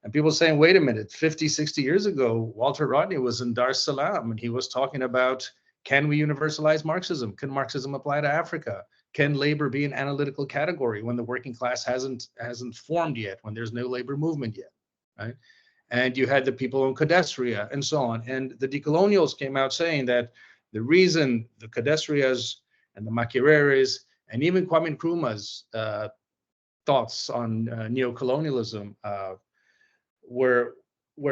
And people saying, wait a minute, 50, 60 years ago, Walter Rodney was in Dar es Salaam and he was talking about, can we universalize Marxism? Can Marxism apply to Africa? Can labor be an analytical category when the working class hasn't formed yet, when there's no labor movement yet, right? And you had the people in Cadastria and so on. And the decolonials came out saying that the reason the Cadastrias and the Makereres and even Kwame Nkrumah's thoughts on neocolonialism were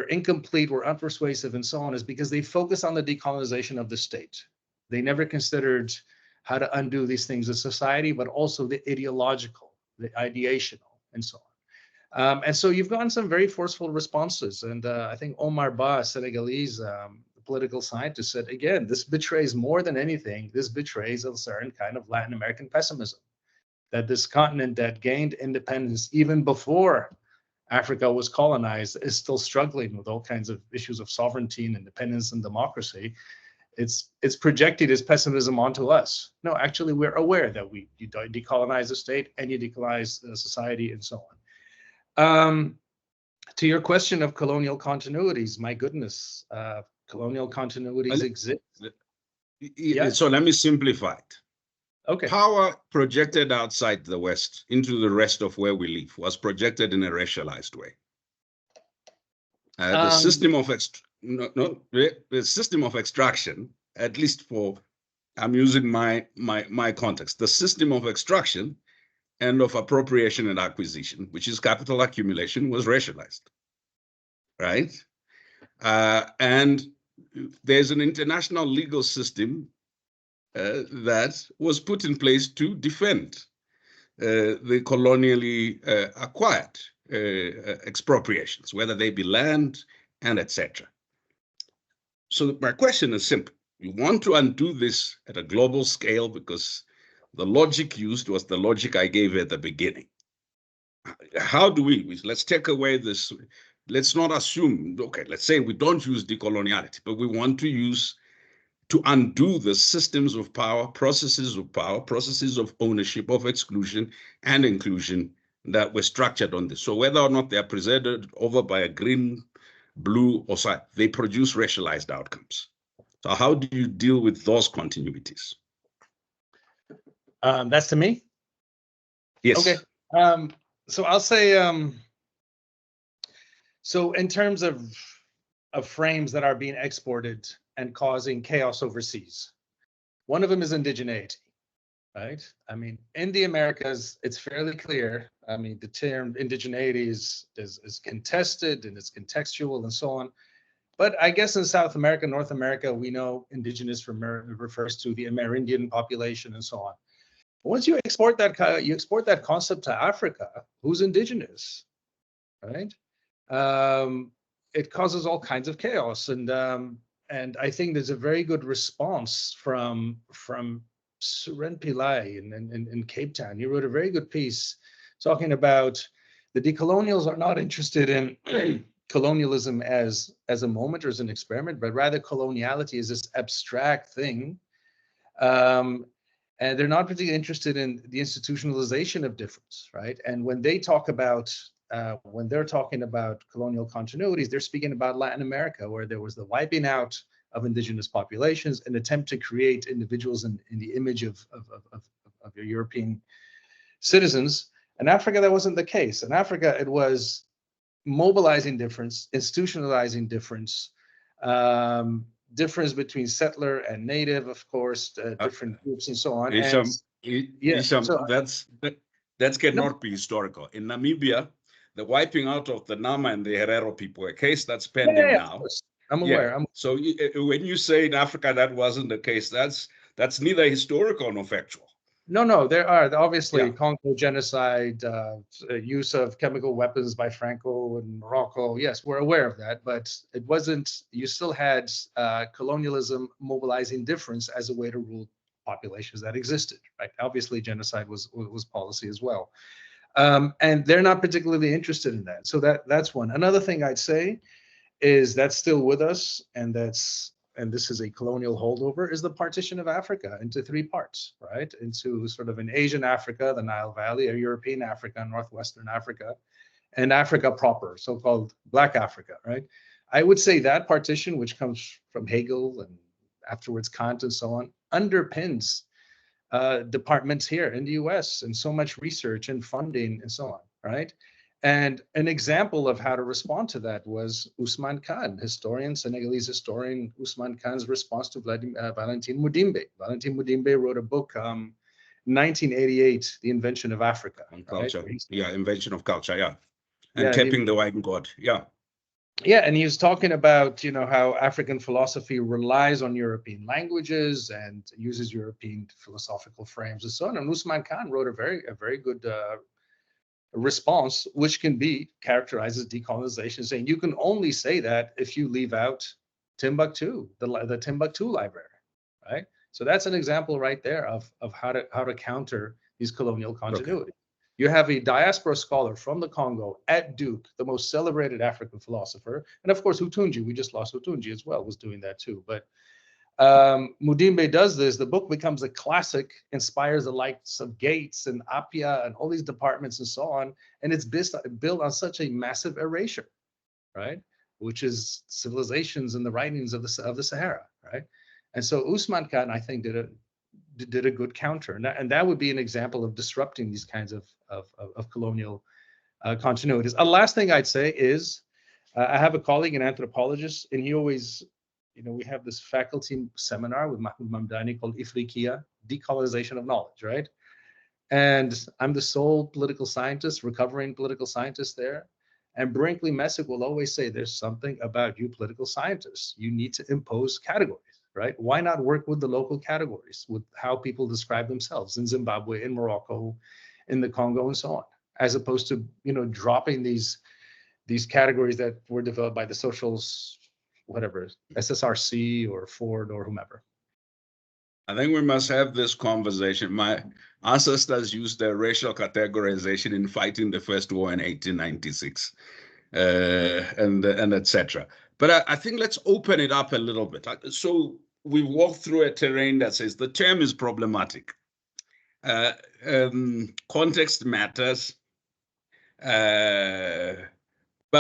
incomplete, were unpersuasive, and so on, is because they focus on the decolonization of the state. They never considered how to undo these things in society, but also the ideological, the ideational, and so on. And so you've gotten some very forceful responses. And I think Omar Ba, Senegalese political scientist, said, again, this betrays more than anything, this betrays a certain kind of Latin American pessimism, that this continent that gained independence even before Africa was colonized is still struggling with all kinds of issues of sovereignty and independence and democracy. It's projected as pessimism onto us. No, actually, we're aware that you decolonize the state and you decolonize society and so on. To your question of colonial continuities, my goodness, colonial continuities exist. Yeah. So let me simplify it. Okay. Power projected outside the West into the rest of where we live was projected in a racialized way. The system of extraction, at least for, I'm using my context, the system of extraction and of appropriation and acquisition, which is capital accumulation, was racialized, right? And there's an international legal system that was put in place to defend the colonially acquired expropriations, whether they be land and etc. So my question is simple. You want to undo this at a global scale because the logic used was the logic I gave at the beginning. How do let's take away this, let's not assume, okay, let's say we don't use decoloniality, but we want to undo the systems of power, processes of ownership, of exclusion and inclusion that were structured on this. So whether or not they are presented over by a green, blue, or side, they produce racialized outcomes. So how do you deal with those continuities? That's to me? Yes. Okay. So I'll say, so in terms of frames that are being exported and causing chaos overseas, one of them is indigeneity, right? I mean, in the Americas, it's fairly clear. I mean, the term indigeneity is contested and it's contextual and so on. But I guess in South America, North America, we know indigenous refers to the Amerindian population and so on. Once you export that concept to Africa, who's indigenous, right? It causes all kinds of chaos, and I think there's a very good response from Suren Pillai in Cape Town. He wrote a very good piece talking about the decolonials are not interested in colonialism as a moment or as an experiment, but rather coloniality is this abstract thing. And they're not particularly interested in the institutionalization of difference, right? And when they talk about, when they're talking about colonial continuities, they're speaking about Latin America, where there was the wiping out of indigenous populations, an attempt to create individuals in the image of your European citizens. In Africa, that wasn't the case. In Africa, it was mobilizing difference, institutionalizing difference, difference between settler and native, of course, different groups and so on. Hisham, that cannot be historical. In Namibia, the wiping out of the Nama and the Herero people, a case that's pending now. I'm aware. So when you say in Africa that wasn't the case, that's neither historical nor factual. No, there are obviously Congo genocide, use of chemical weapons by Franco and Morocco. Yes, we're aware of that, but it wasn't. You still had colonialism mobilizing difference as a way to rule populations that existed. Right? Obviously, genocide was policy as well, and they're not particularly interested in that. So that's one. Another thing I'd say is that's still with us, and this is a colonial holdover, is the partition of Africa into three parts, right? Into sort of an Asian Africa, the Nile Valley, a European Africa, Northwestern Africa, and Africa proper, so-called Black Africa, right? I would say that partition, which comes from Hegel and afterwards Kant and so on, underpins departments here in the US and so much research and funding and so on, right? And an example of how to respond to that was Ousmane Khan, Senegalese historian Ousmane Khan's response to Valentin Mudimbe. Valentin Mudimbe wrote a book, 1988, The Invention of Africa. And culture, right? Invention of culture, and keeping the white god, Yeah, and he was talking about, how African philosophy relies on European languages and uses European philosophical frames and so on. And Ousmane Khan wrote a very good response, which can be characterized as decolonization, saying you can only say that if you leave out Timbuktu, the Timbuktu library, right? So that's an example right there of how to counter these colonial continuity. Okay. You have a diaspora scholar from the Congo at Duke, the most celebrated African philosopher, and of course Hutunji, we just lost Hutunji as well, was doing that too. But Mudimbe does this, the book becomes a classic, inspires the likes of Gates and Appiah and all these departments and so on, and it's built on such a massive erasure, right? Which is civilizations and the writings of the Sahara, right? And so Ousmane Khan, I think, did a good counter, and that would be an example of disrupting these kinds of colonial continuities. A last thing I'd say is, I have a colleague, an anthropologist, and he always, we have this faculty seminar with Mahmoud Mamdani called Ifriqiya, Decolonization of Knowledge, right? And I'm the sole political scientist, recovering political scientist there. And Brinkley Messick will always say, there's something about you political scientists. You need to impose categories, right? Why not work with the local categories, with how people describe themselves in Zimbabwe, in Morocco, in the Congo, and so on, as opposed to, dropping these categories that were developed by the socials, whatever, SSRC or Ford or whomever. I think we must have this conversation. My ancestors used the racial categorization in fighting the first war in 1896, and etc. But I think let's open it up a little bit. So we walked through a terrain that says the term is problematic. Context matters, but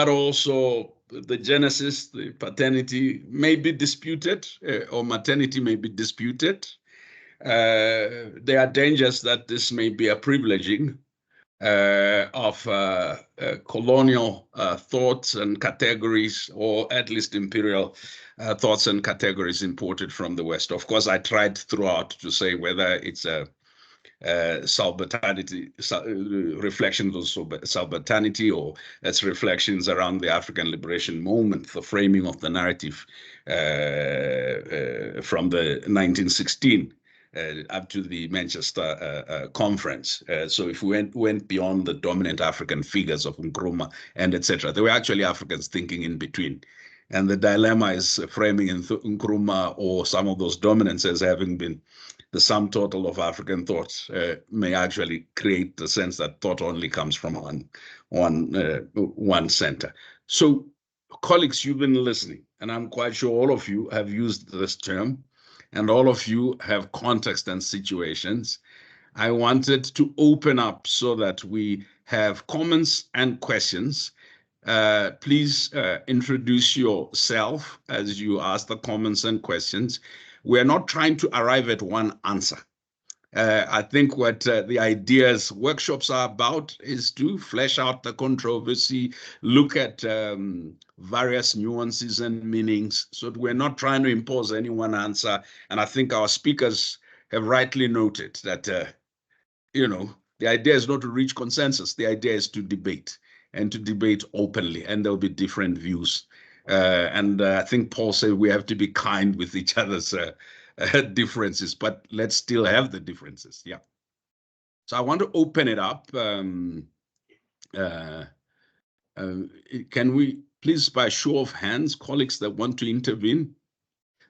also the genesis, the paternity may be disputed, or maternity may be disputed. There are dangers that this may be a privileging of colonial thoughts and categories, or at least imperial thoughts and categories imported from the West. Of course, I tried throughout to say whether it's a subalternity, reflections of subalternity, or its reflections around the African liberation movement, the framing of the narrative from the 1916 up to the Manchester conference. So if we went beyond the dominant African figures of Nkrumah and etc., there were actually Africans thinking in between. And the dilemma is framing Nkrumah or some of those dominants as having been the sum total of African thoughts, may actually create the sense that thought only comes from one center. So, colleagues, you've been listening, and I'm quite sure all of you have used this term, and all of you have context and situations. I wanted to open up so that we have comments and questions. Please introduce yourself as you ask the comments and questions. We're not trying to arrive at one answer. I think what the ideas workshops are about is to flesh out the controversy, look at various nuances and meanings. So we're not trying to impose any one answer. And I think our speakers have rightly noted that, the idea is not to reach consensus. The idea is to debate. and to debate openly, and there'll be different views. And I think Paul said we have to be kind with each other's differences, but let's still have the differences. Yeah. So I want to open it up. Can we please, by show of hands, colleagues that want to intervene?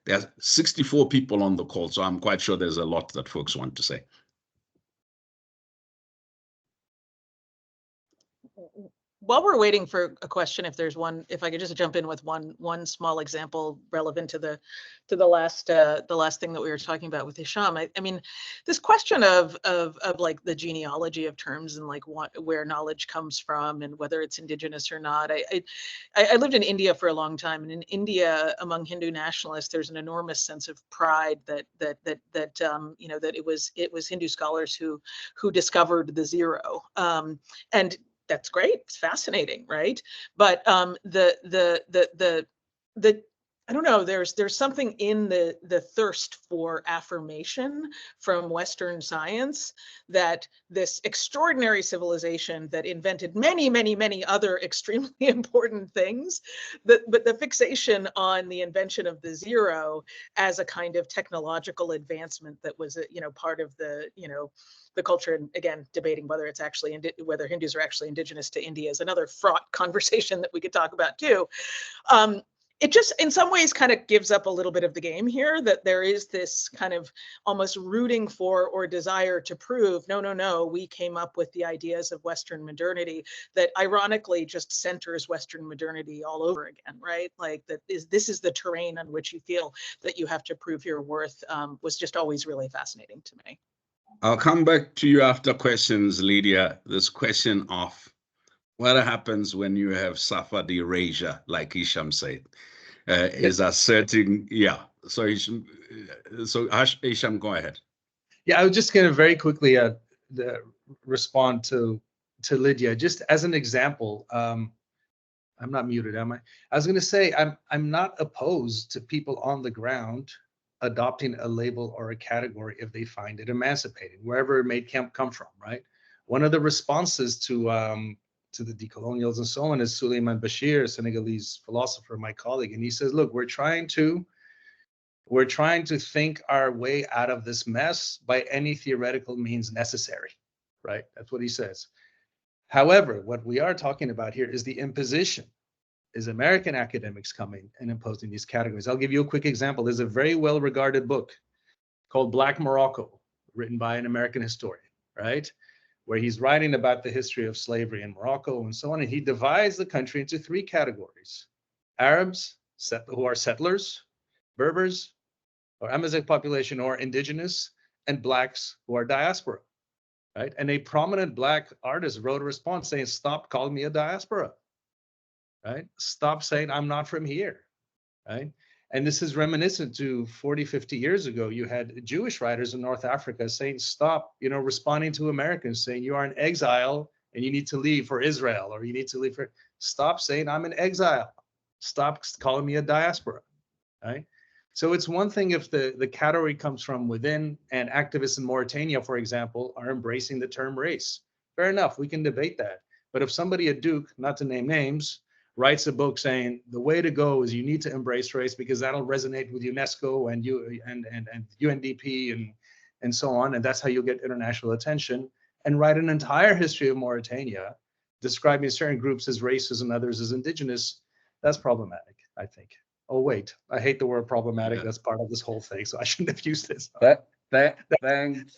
There are 64 people on the call, so I'm quite sure there's a lot that folks want to say. While we're waiting for a question, if there's one, if I could just jump in with one small example relevant to the last thing that we were talking about with Hisham. I mean, this question of like the genealogy of terms and like where knowledge comes from and whether it's indigenous or not. I lived in India for a long time, and in India, among Hindu nationalists, there's an enormous sense of pride that you know, that it was Hindu scholars who discovered the zero, and that's great. It's fascinating, right? But the I don't know. There's something in the thirst for affirmation from Western science that this extraordinary civilization that invented many other extremely important things, but the fixation on the invention of the zero as a kind of technological advancement that was, you know, part of the, you know, the culture, and again, debating whether it's actually whether Hindus are actually indigenous to India is another fraught conversation that we could talk about too. It just, in some ways, kind of gives up a little bit of the game here, that there is this kind of almost rooting for or desire to prove, no, we came up with the ideas of Western modernity that ironically just centers Western modernity all over again, right? Like this is the terrain on which you feel that you have to prove your worth, was just always really fascinating to me. I'll come back to you after questions, Lydia. This question of what happens when you have suffered erasure, like Hisham said, is asserting, yeah. So Hisham, go ahead. Yeah, I was just going to very quickly respond to Lydia, just as an example. I'm not muted, am I? I was going to say I'm not opposed to people on the ground adopting a label or a category if they find it emancipating, wherever it may come from, right? One of the responses to the decolonials and so on is Suleiman Bashir, a Senegalese philosopher, my colleague, and he says, look, we're trying to think our way out of this mess by any theoretical means necessary, right? That's what he says. However, what we are talking about here is the imposition, is American academics coming and imposing these categories. I'll give you a quick example. There's a very well-regarded book called Black Morocco, written by an American historian, right? Where he's writing about the history of slavery in Morocco and so on. And he divides the country into three categories: Arabs, who are settlers, Berbers, or Amazigh population, or indigenous, and Blacks, who are diaspora, right? And a prominent Black artist wrote a response saying, stop calling me a diaspora, right? Stop saying I'm not from here, right? And this is reminiscent to 40, 50 years ago. You had Jewish writers in North Africa saying, stop, you know, responding to Americans saying you are in exile and you need to leave for Israel, or you need to leave for, stop saying I'm in exile. Stop calling me a diaspora, right? So it's one thing if the category comes from within, and activists in Mauritania, for example, are embracing the term race. Fair enough, we can debate that. But if somebody at Duke, not to name names, writes a book saying the way to go is you need to embrace race because that'll resonate with UNESCO and UNDP and so on, and that's how you'll get international attention, and write an entire history of Mauritania describing certain groups as racist and others as indigenous, that's problematic, I think. Oh, wait, I hate the word problematic. Yeah. That's part of this whole thing, so I shouldn't have used this. Thanks.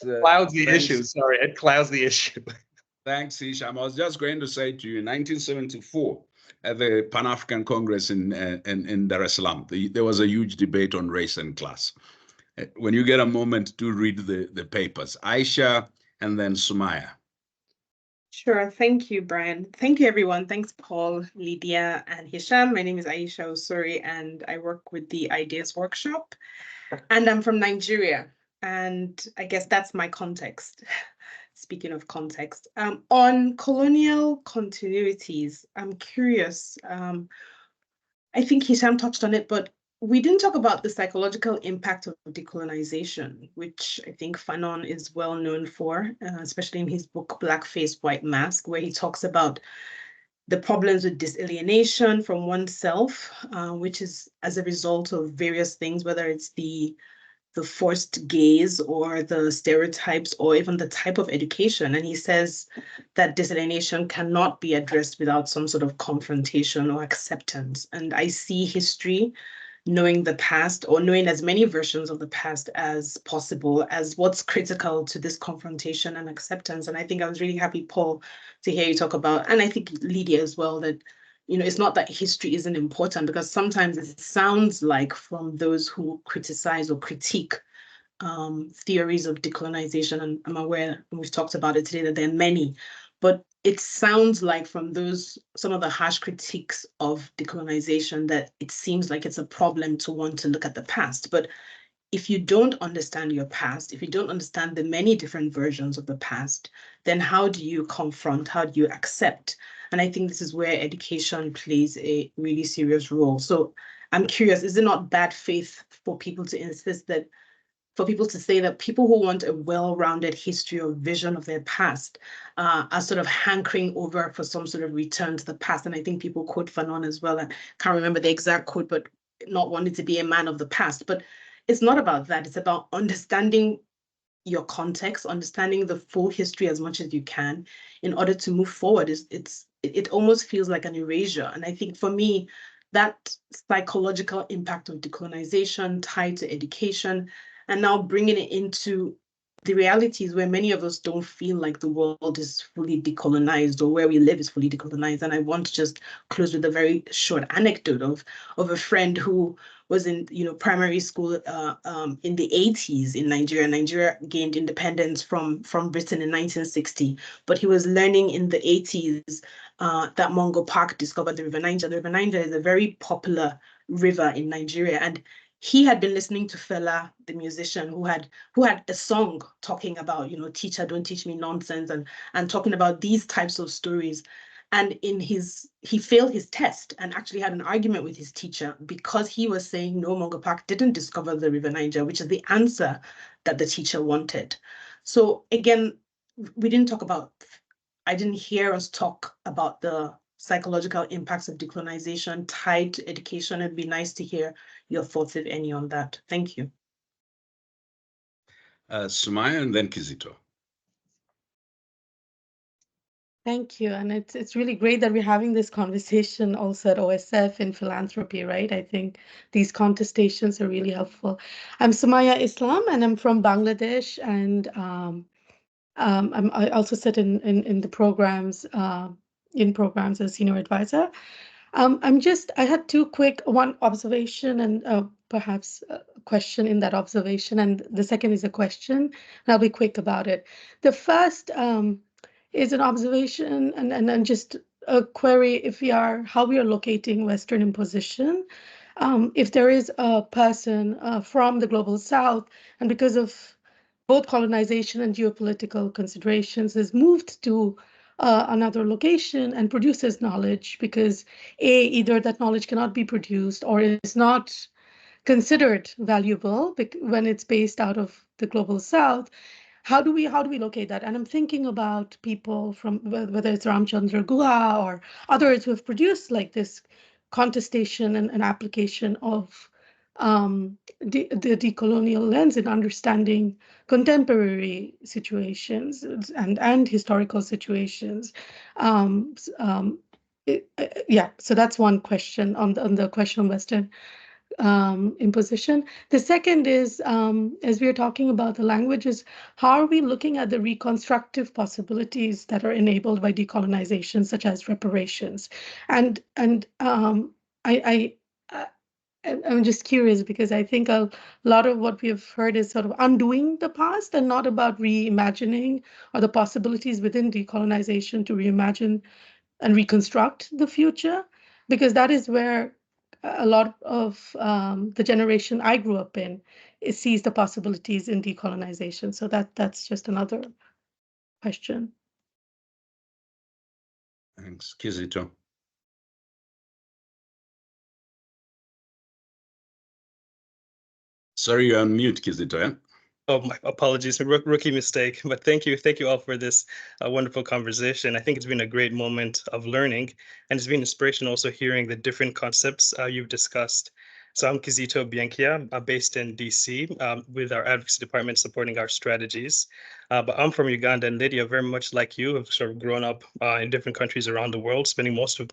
Clouds the issue. Sorry, it clouds the issue. Thanks, Hisham. I was just going to say to you, in 1974, at the Pan-African Congress in Dar es Salaam, there was a huge debate on race and class. When you get a moment, do read the papers. Aisha and then Sumaya. Sure. Thank you, Brian. Thank you, everyone. Thanks, Paul, Lydia, and Hisham. My name is Aisha Osori, and I work with the Ideas Workshop. And I'm from Nigeria. And I guess that's my context. Speaking of context, on colonial continuities, I'm curious. I think Hisham touched on it, but we didn't talk about the psychological impact of decolonization, which I think Fanon is well known for, especially in his book, Black Face, White Mask, where he talks about the problems with disalienation from oneself, which is as a result of various things, whether it's the forced gaze or the stereotypes or even the type of education. And he says that disalienation cannot be addressed without some sort of confrontation or acceptance. And I see history, knowing the past or knowing as many versions of the past as possible as what's critical to this confrontation and acceptance. And I think I was really happy, Paul, to hear you talk about, and I think Lydia as well, that it's not that history isn't important, because sometimes it sounds like from those who criticize or critique theories of decolonization, and I'm aware, and we've talked about it today, that there are many, but it sounds like from some of the harsh critiques of decolonization that it seems like it's a problem to want to look at the past. But if you don't understand your past, if you don't understand the many different versions of the past, then how do you confront, how do you accept? And I think this is where education plays a really serious role. So I'm curious, is it not bad faith for people to insist that, for people to say that people who want a well-rounded history or vision of their past are sort of hankering over for some sort of return to the past? And I think people quote Fanon as well. I can't remember the exact quote, but not wanting to be a man of the past. But it's not about that. It's about understanding your context, understanding the full history as much as you can in order to move forward. It almost feels like an erasure. And I think for me, that psychological impact of decolonization tied to education, and now bringing it into the realities where many of us don't feel like the world is fully decolonized or where we live is fully decolonized. And I want to just close with a very short anecdote of a friend who was in primary school in the 80s in Nigeria. Nigeria gained independence from Britain in 1960, but he was learning in the 80s that Mungo Park discovered the River Niger. The River Niger is a very popular river in Nigeria, and he had been listening to Fela, the musician, who had a song talking about, teacher, don't teach me nonsense, and talking about these types of stories. And he failed his test and actually had an argument with his teacher because he was saying, no, Mungo Park didn't discover the River Niger, which is the answer that the teacher wanted. So again, I didn't hear us talk about the psychological impacts of decolonization tied to education. It'd be nice to hear your thoughts, if any, on that. Thank you. Sumaya and then Kizito. Thank you. And it's really great that we're having this conversation also at OSF in philanthropy, right? I think these contestations are really helpful. I'm Sumaya Islam, and I'm from Bangladesh, and I also sit in the programs, as senior advisor. I had one observation and perhaps a question in that observation, and the second is a question, and I'll be quick about it. The first is an observation and just a query how we are locating Western imposition. If there is a person from the global South, and because of both colonization and geopolitical considerations, has moved to another location and produces knowledge because either that knowledge cannot be produced or is not considered valuable when it's based out of the global South. How do we locate that? And I'm thinking about people from whether it's Ramchandra Guha or others who have produced like this contestation and application of the decolonial lens in understanding contemporary situations and historical situations. So that's one question on the question of Western imposition. The second is, as we are talking about the languages, how are we looking at the reconstructive possibilities that are enabled by decolonization, such as reparations? And I'm just curious because I think a lot of what we have heard is sort of undoing the past and not about reimagining or the possibilities within decolonization to reimagine and reconstruct the future, because that is where a lot of the generation I grew up in sees the possibilities in decolonization. So that's just another question. Thanks, Kizito. Sorry, you're on mute, Kizito. Oh, my apologies, rookie mistake. But thank you all for this wonderful conversation. I think it's been a great moment of learning, and it's been inspirational also hearing the different concepts you've discussed. So I'm Kizito Bianchia. I'm based in DC with our advocacy department supporting our strategies. But I'm from Uganda, and Lydia, very much like you, have sort of grown up in different countries around the world, spending most of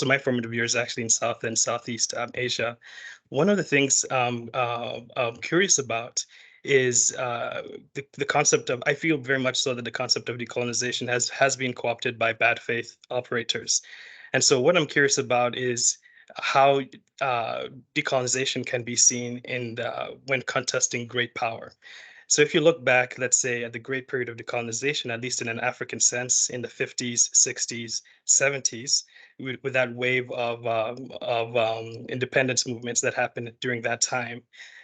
my formative years actually in South and Southeast Asia. One of the things I'm curious about is the concept of, I feel very much so that the concept of decolonization has been co-opted by bad faith operators. And so what I'm curious about is how decolonization can be seen in when contesting great power. So if you look back, let's say at the great period of decolonization, at least in an African sense, in the 50s, 60s, 70s, with that wave of independence movements that happened during that time.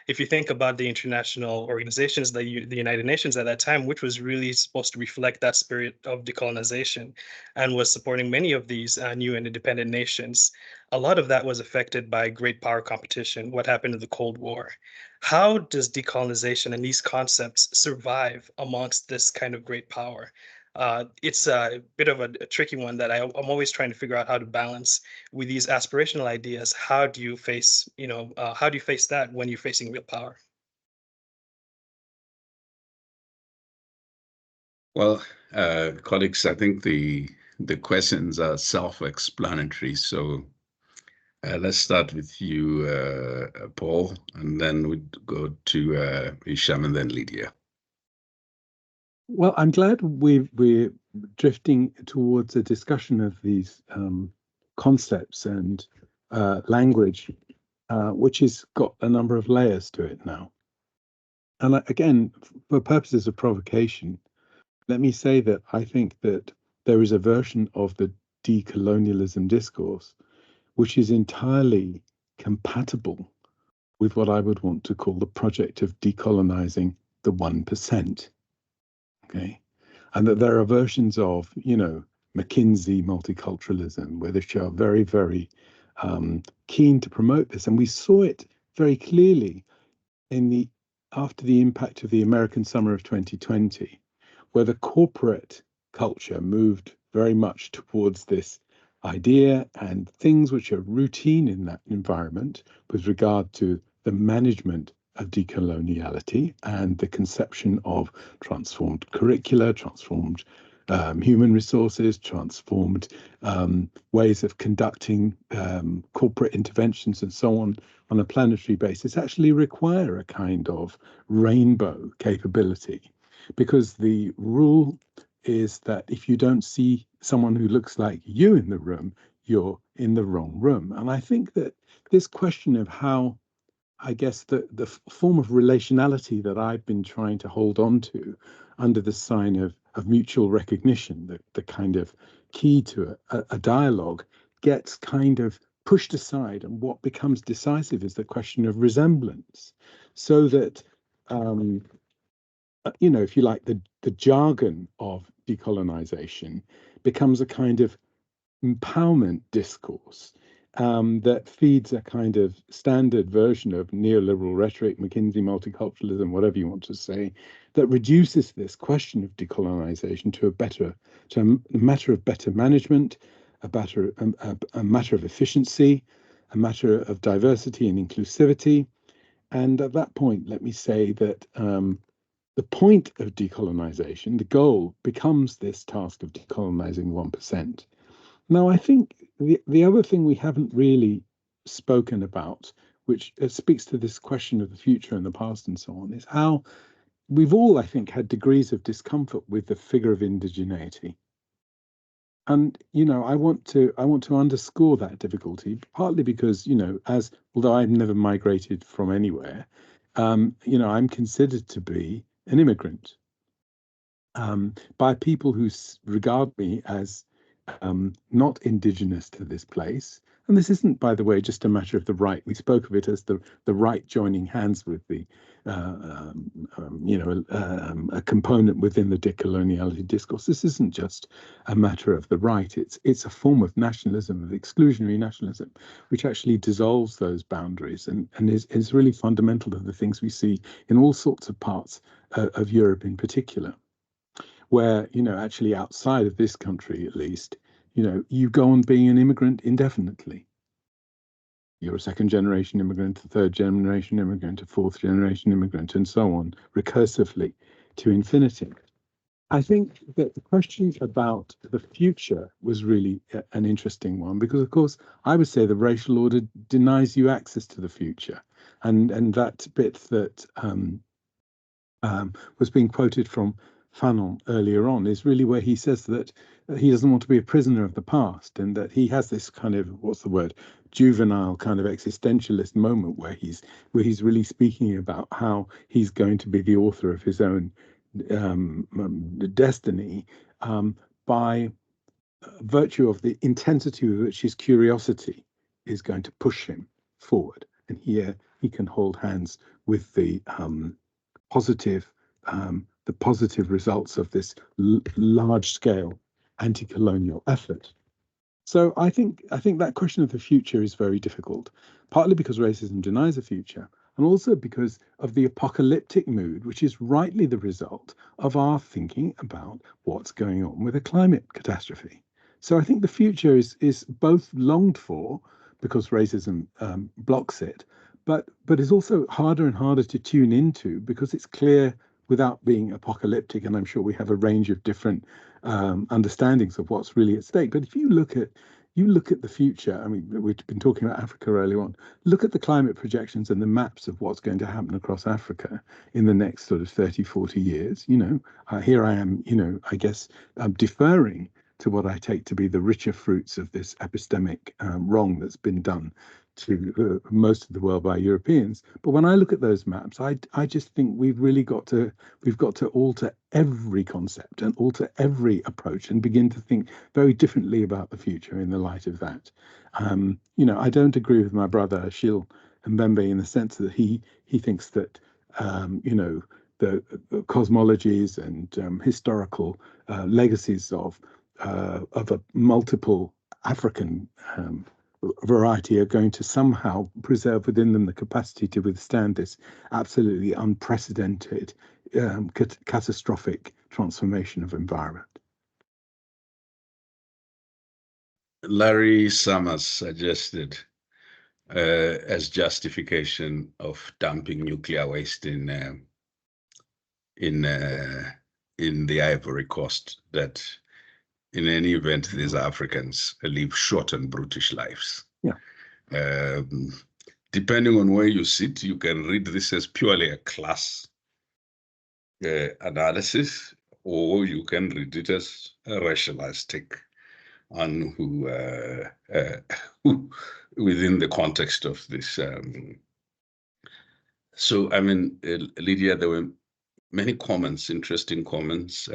If you think about the international organizations, the United Nations at that time, which was really supposed to reflect that spirit of decolonization and was supporting many of these new and independent nations, a lot of that was affected by great power competition, what happened in the Cold War. How does decolonization and these concepts survive amongst this kind of great power? It's a bit of a tricky one that I'm always trying to figure out how to balance with these aspirational ideas. How do you face, how do you face that when you're facing real power? Well, colleagues, I think the questions are self-explanatory. So let's start with you, Paul, and then we'd go to Hisham and then Lydia. Well, I'm glad we're drifting towards a discussion of these concepts and language, which has got a number of layers to it now. And again, for purposes of provocation, let me say that I think that there is a version of the decolonialism discourse which is entirely compatible with what I would want to call the project of decolonizing the 1%. Okay. And that there are versions of, McKinsey multiculturalism, which are very, very keen to promote this. And we saw it very clearly after the impact of the American summer of 2020, where the corporate culture moved very much towards this idea and things which are routine in that environment with regard to the management of decoloniality and the conception of transformed curricula, transformed human resources, transformed ways of conducting corporate interventions and so on a planetary basis actually require a kind of rainbow capability, because the rule is that if you don't see someone who looks like you in the room, you're in the wrong room. And I think that this question of how, I guess, the form of relationality that I've been trying to hold on to under the sign of mutual recognition, the kind of key to a dialogue, gets kind of pushed aside, and what becomes decisive is the question of resemblance, so that if you like, the jargon of decolonization becomes a kind of empowerment discourse that feeds a kind of standard version of neoliberal rhetoric, McKinsey multiculturalism, whatever you want to say, that reduces this question of decolonization to a matter of better management, a matter of efficiency, a matter of diversity and inclusivity. And at that point, let me say that the point of decolonization, the goal, becomes this task of decolonizing 1%. Now, I think the other thing we haven't really spoken about, which speaks to this question of the future and the past and so on, is how we've all, I think, had degrees of discomfort with the figure of indigeneity. And, I want to underscore that difficulty, partly because, although I've never migrated from anywhere, I'm considered to be an immigrant by people who regard me as not indigenous to this place, And this isn't, by the way, just a matter of the right. We spoke of it as the right joining hands with the, a component within the decoloniality discourse. This isn't just a matter of the right. It's a form of nationalism, of exclusionary nationalism, which actually dissolves those boundaries and is really fundamental to the things we see in all sorts of parts of Europe in particular, where, actually outside of this country, at least, you go on being an immigrant indefinitely. You're a second generation immigrant, a third generation immigrant, a fourth generation immigrant, and so on, recursively to infinity. I think that the question about the future was really an interesting one, because, of course, I would say the racial order denies you access to the future. And that bit that was being quoted from Fanon earlier on is really where he says that he doesn't want to be a prisoner of the past, and that he has this kind of, what's the word, juvenile kind of existentialist moment where he's really speaking about how he's going to be the author of his own destiny by virtue of the intensity with which his curiosity is going to push him forward. And here he can hold hands with the positive results of this large-scale anti-colonial effort. So I think that question of the future is very difficult, partly because racism denies a future, and also because of the apocalyptic mood, which is rightly the result of our thinking about what's going on with a climate catastrophe. So I think the future is both longed for because racism blocks it, but is also harder and harder to tune into because it's clear without being apocalyptic. And I'm sure we have a range of different understandings of what's really at stake. But if you look at the future, I mean, we've been talking about Africa earlier on, look at the climate projections and the maps of what's going to happen across Africa in the next sort of 30, 40 years. Here I am, I guess, deferring to what I take to be the richer fruits of this epistemic wrong that's been done to most of the world by Europeans. But when I look at those maps, I just think we've got to alter every concept and alter every approach and begin to think very differently about the future in the light of that. I don't agree with my brother Achille Mbembe in the sense that he thinks that the cosmologies and historical legacies of a multiple African variety are going to somehow preserve within them the capacity to withstand this absolutely unprecedented catastrophic transformation of environment. Larry Summers suggested as justification of dumping nuclear waste in the Ivory Coast that in any event, these Africans live short and brutish lives. Yeah. Depending on where you sit, you can read this as purely a class analysis, or you can read it as a racialized take on who within the context of this. So, I mean, Lydia, there were many comments, interesting comments.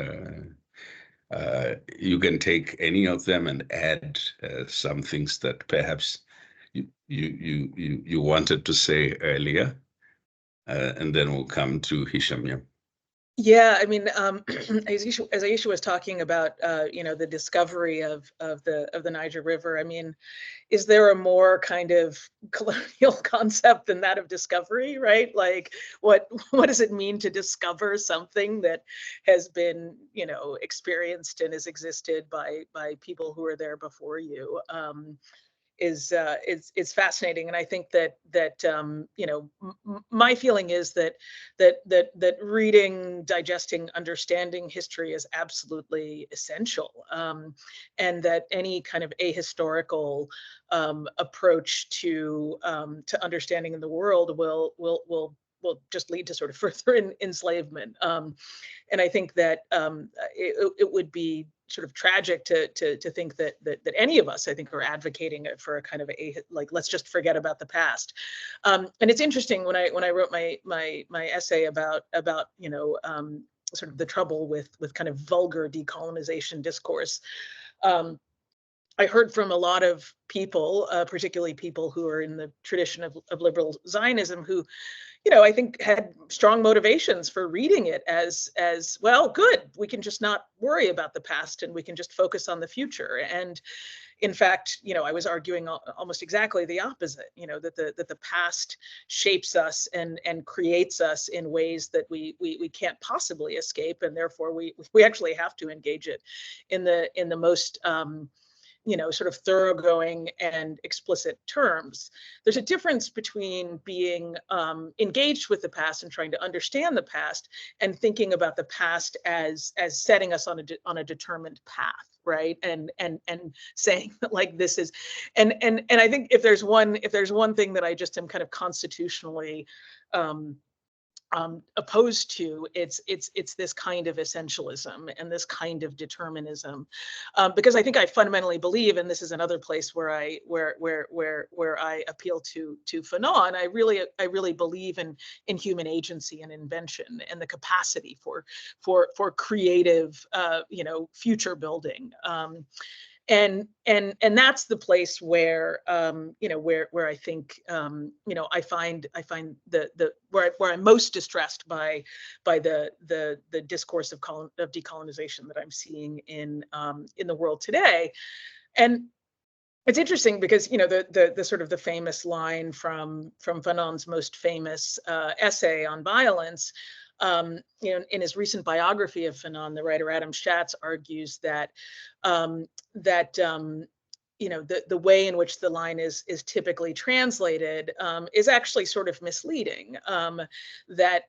You can take any of them and add some things that perhaps you wanted to say earlier, and then we'll come to Hisham. Yeah, I mean, as Aisha was talking about, the discovery of the Niger River. I mean, is there a more kind of colonial concept than that of discovery, right? Like, what does it mean to discover something that has been, experienced and has existed by people who are there before you? Is fascinating, and I think that my feeling is that reading, digesting, understanding history is absolutely essential, and that any kind of ahistorical approach to understanding in the world will just lead to sort of further enslavement. And I think that it would be sort of tragic to think that any of us, I think, are advocating for a kind of let's just forget about the past. And it's interesting when I wrote my essay about sort of the trouble with kind of vulgar decolonization discourse. I heard from a lot of people, particularly people who are in the tradition of liberal Zionism, who, I think had strong motivations for reading it as well, good, we can just not worry about the past and we can just focus on the future. And in fact, I was arguing almost exactly the opposite, that the past shapes us and creates us in ways that we can't possibly escape, and therefore we actually have to engage it in the most sort of thoroughgoing and explicit terms. There's a difference between being engaged with the past and trying to understand the past, and thinking about the past as setting us on a determined path, right? And saying that, like, this is, and I think if there's one thing that I just am kind of constitutionally opposed to, it's this kind of essentialism and this kind of determinism, because I think I fundamentally believe, and this is another place where I appeal to Fanon. I really believe in human agency and invention and the capacity for creative future building. And that's the place where where I think I find where I'm most distressed by the discourse of decolonization that I'm seeing in the world today. And it's interesting because the sort of the famous line from Fanon's most famous essay on violence. In his recent biography of Fanon, the writer Adam Schatz argues that the way in which the line is typically translated is actually sort of misleading. That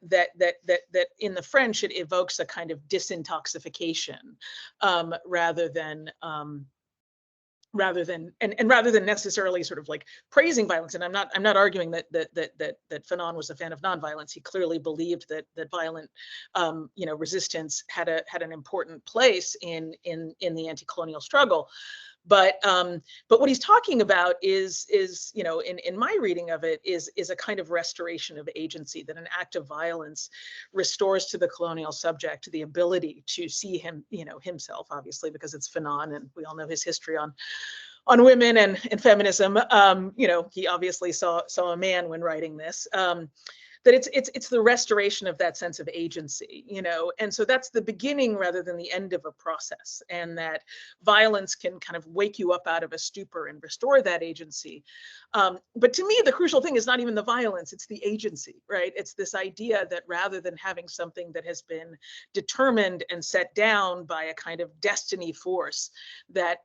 in the French it evokes a kind of disintoxication rather than necessarily sort of like praising violence. And I'm not arguing that Fanon was a fan of nonviolence. He clearly believed that violent resistance had an important place in the anti-colonial struggle. But what he's talking about is in my reading of it is a kind of restoration of agency, that an act of violence restores to the colonial subject the ability to see himself, obviously, because it's Fanon and we all know his history on women and feminism. He obviously saw a man when writing this. That it's the restoration of that sense of agency, and so that's the beginning rather than the end of a process, and that violence can kind of wake you up out of a stupor and restore that agency. But to me, the crucial thing is not even the violence, it's the agency, right? It's this idea that rather than having something that has been determined and set down by a kind of destiny force, that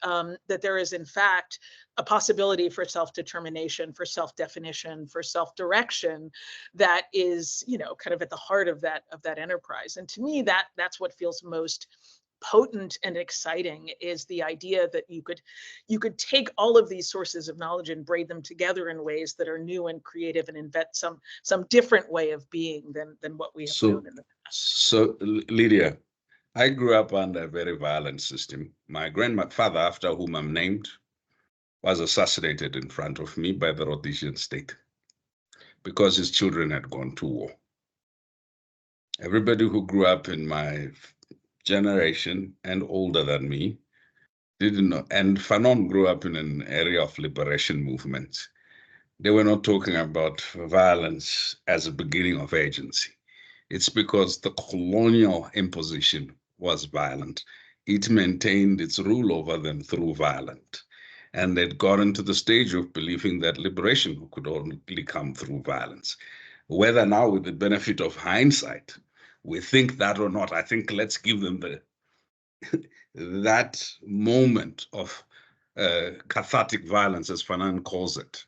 there is in fact a possibility for self-determination, for self-definition, for self-direction that is, kind of at the heart of that enterprise. And to me, that's what feels most potent and exciting, is the idea that you could take all of these sources of knowledge and braid them together in ways that are new and creative and invent some different way of being than what we have known in the past. So Lydia, I grew up under a very violent system. My grandfather, after whom I'm named, was assassinated in front of me by the Rhodesian state because his children had gone to war. Everybody who grew up in my generation and older than me didn't know. And Fanon grew up in an area of liberation movements. They were not talking about violence as a beginning of agency. It's because the colonial imposition was violent. It maintained its rule over them through violence. And they'd gotten to the stage of believing that liberation could only come through violence. Whether now, with the benefit of hindsight, we think that or not, I think let's give them that moment of cathartic violence, as Fanon calls it,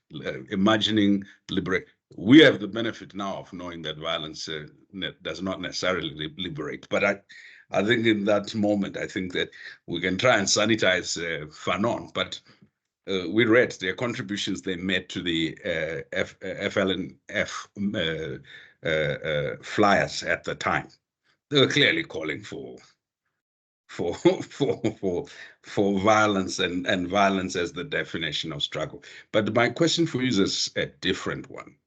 imagining liberation. We have the benefit now of knowing that violence does not necessarily liberate. But I think in that moment, I think that we can try and sanitize Fanon, but we read their contributions they made to the FLNF flyers at the time. They were clearly calling for violence and violence as the definition of struggle. But my question for you is a different one.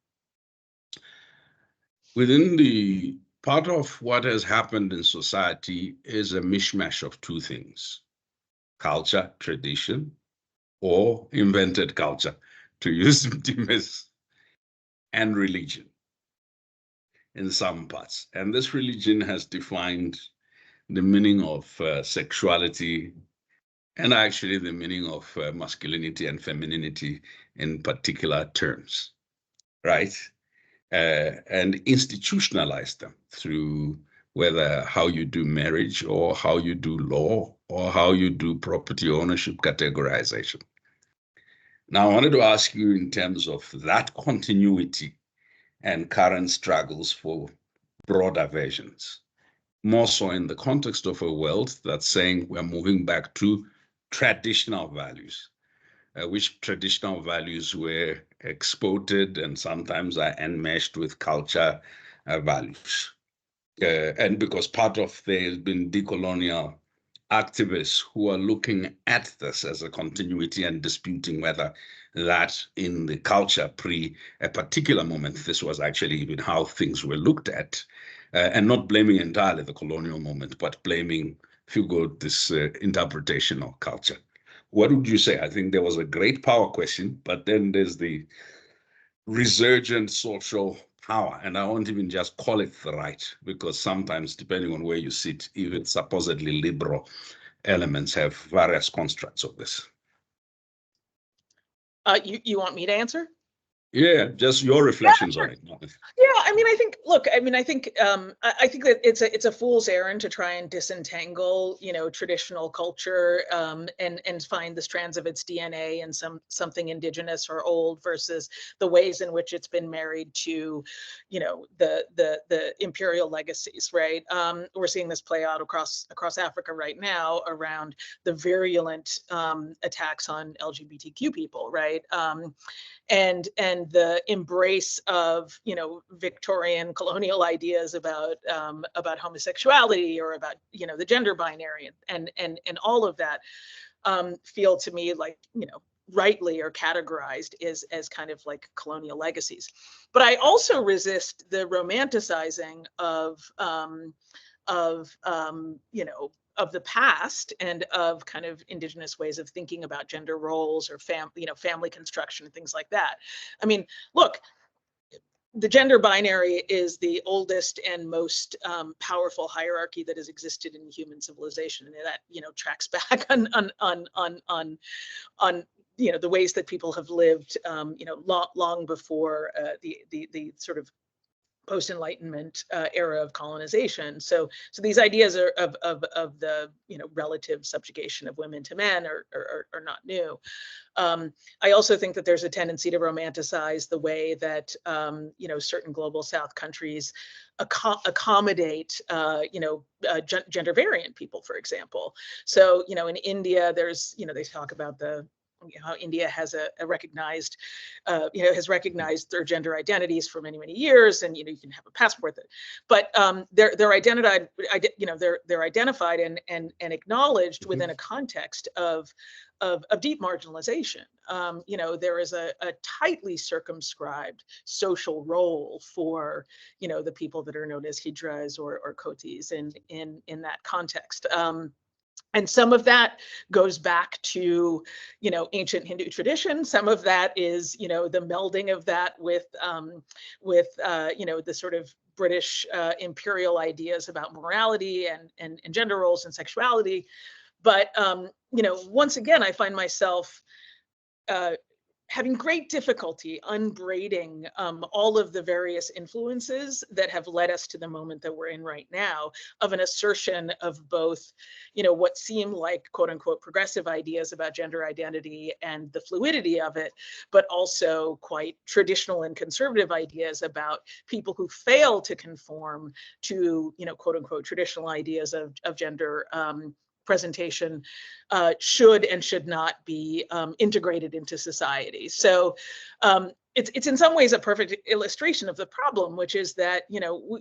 Within the part of what has happened in society is a mishmash of two things: culture, tradition, or invented culture, to use Mtime's, and religion in some parts. And this religion has defined the meaning of sexuality and actually the meaning of masculinity and femininity in particular terms, right? And institutionalize them through whether how you do marriage or how you do law or how you do property ownership categorization. Now, I wanted to ask you in terms of that continuity and current struggles for broader versions, more so in the context of a world that's saying we're moving back to traditional values, which traditional values were exported and sometimes are enmeshed with culture values. And because part of there's been decolonial activists who are looking at this as a continuity and disputing whether that in the culture pre a particular moment, this was actually even how things were looked at, and not blaming entirely the colonial moment, but blaming, if you go, this interpretation of culture. What would you say? I think there was a great power question, but then there's the resurgent social power, and I won't even just call it the right, because sometimes, depending on where you sit, even supposedly liberal elements have various constructs of this. You want me to answer? Yeah, just your reflections on it. Yeah, I mean, I think. Look, I mean, I think that it's a fool's errand to try and disentangle, traditional culture and find the strands of its DNA and something indigenous or old versus the ways in which it's been married to, the imperial legacies. Right. We're seeing this play out across Africa right now around the virulent attacks on LGBTQ people. Right. And the embrace of Victorian colonial ideas about homosexuality or about the gender binary and all of that feel to me like rightly are categorized as kind of like colonial legacies. But I also resist the romanticizing of the past and of kind of indigenous ways of thinking about gender roles or family construction and things like that. I mean, look, the gender binary is the oldest and most powerful hierarchy that has existed in human civilization, and that tracks back on the ways that people have lived long before the sort of post-Enlightenment era of colonization. So these ideas of the relative subjugation of women to men are not new. I also think that there's a tendency to romanticize the way that certain global South countries accommodate gender variant people, for example. So in India, there's they talk about how India has a recognized, has recognized their gender identities for many, many years, and you can have a passport but they're identified, they're identified and acknowledged within a context of deep marginalization. There is a tightly circumscribed social role for the people that are known as hijras or kotis in that context. And some of that goes back to, ancient Hindu tradition. Some of that is, the melding of that with the sort of British imperial ideas about morality and gender roles and sexuality. But, once again, I find myself having great difficulty unbraiding all of the various influences that have led us to the moment that we're in right now of an assertion of both, what seem like quote unquote progressive ideas about gender identity and the fluidity of it, but also quite traditional and conservative ideas about people who fail to conform to, quote unquote traditional ideas of gender presentation should and should not be integrated into society. So it's in some ways a perfect illustration of the problem, which is that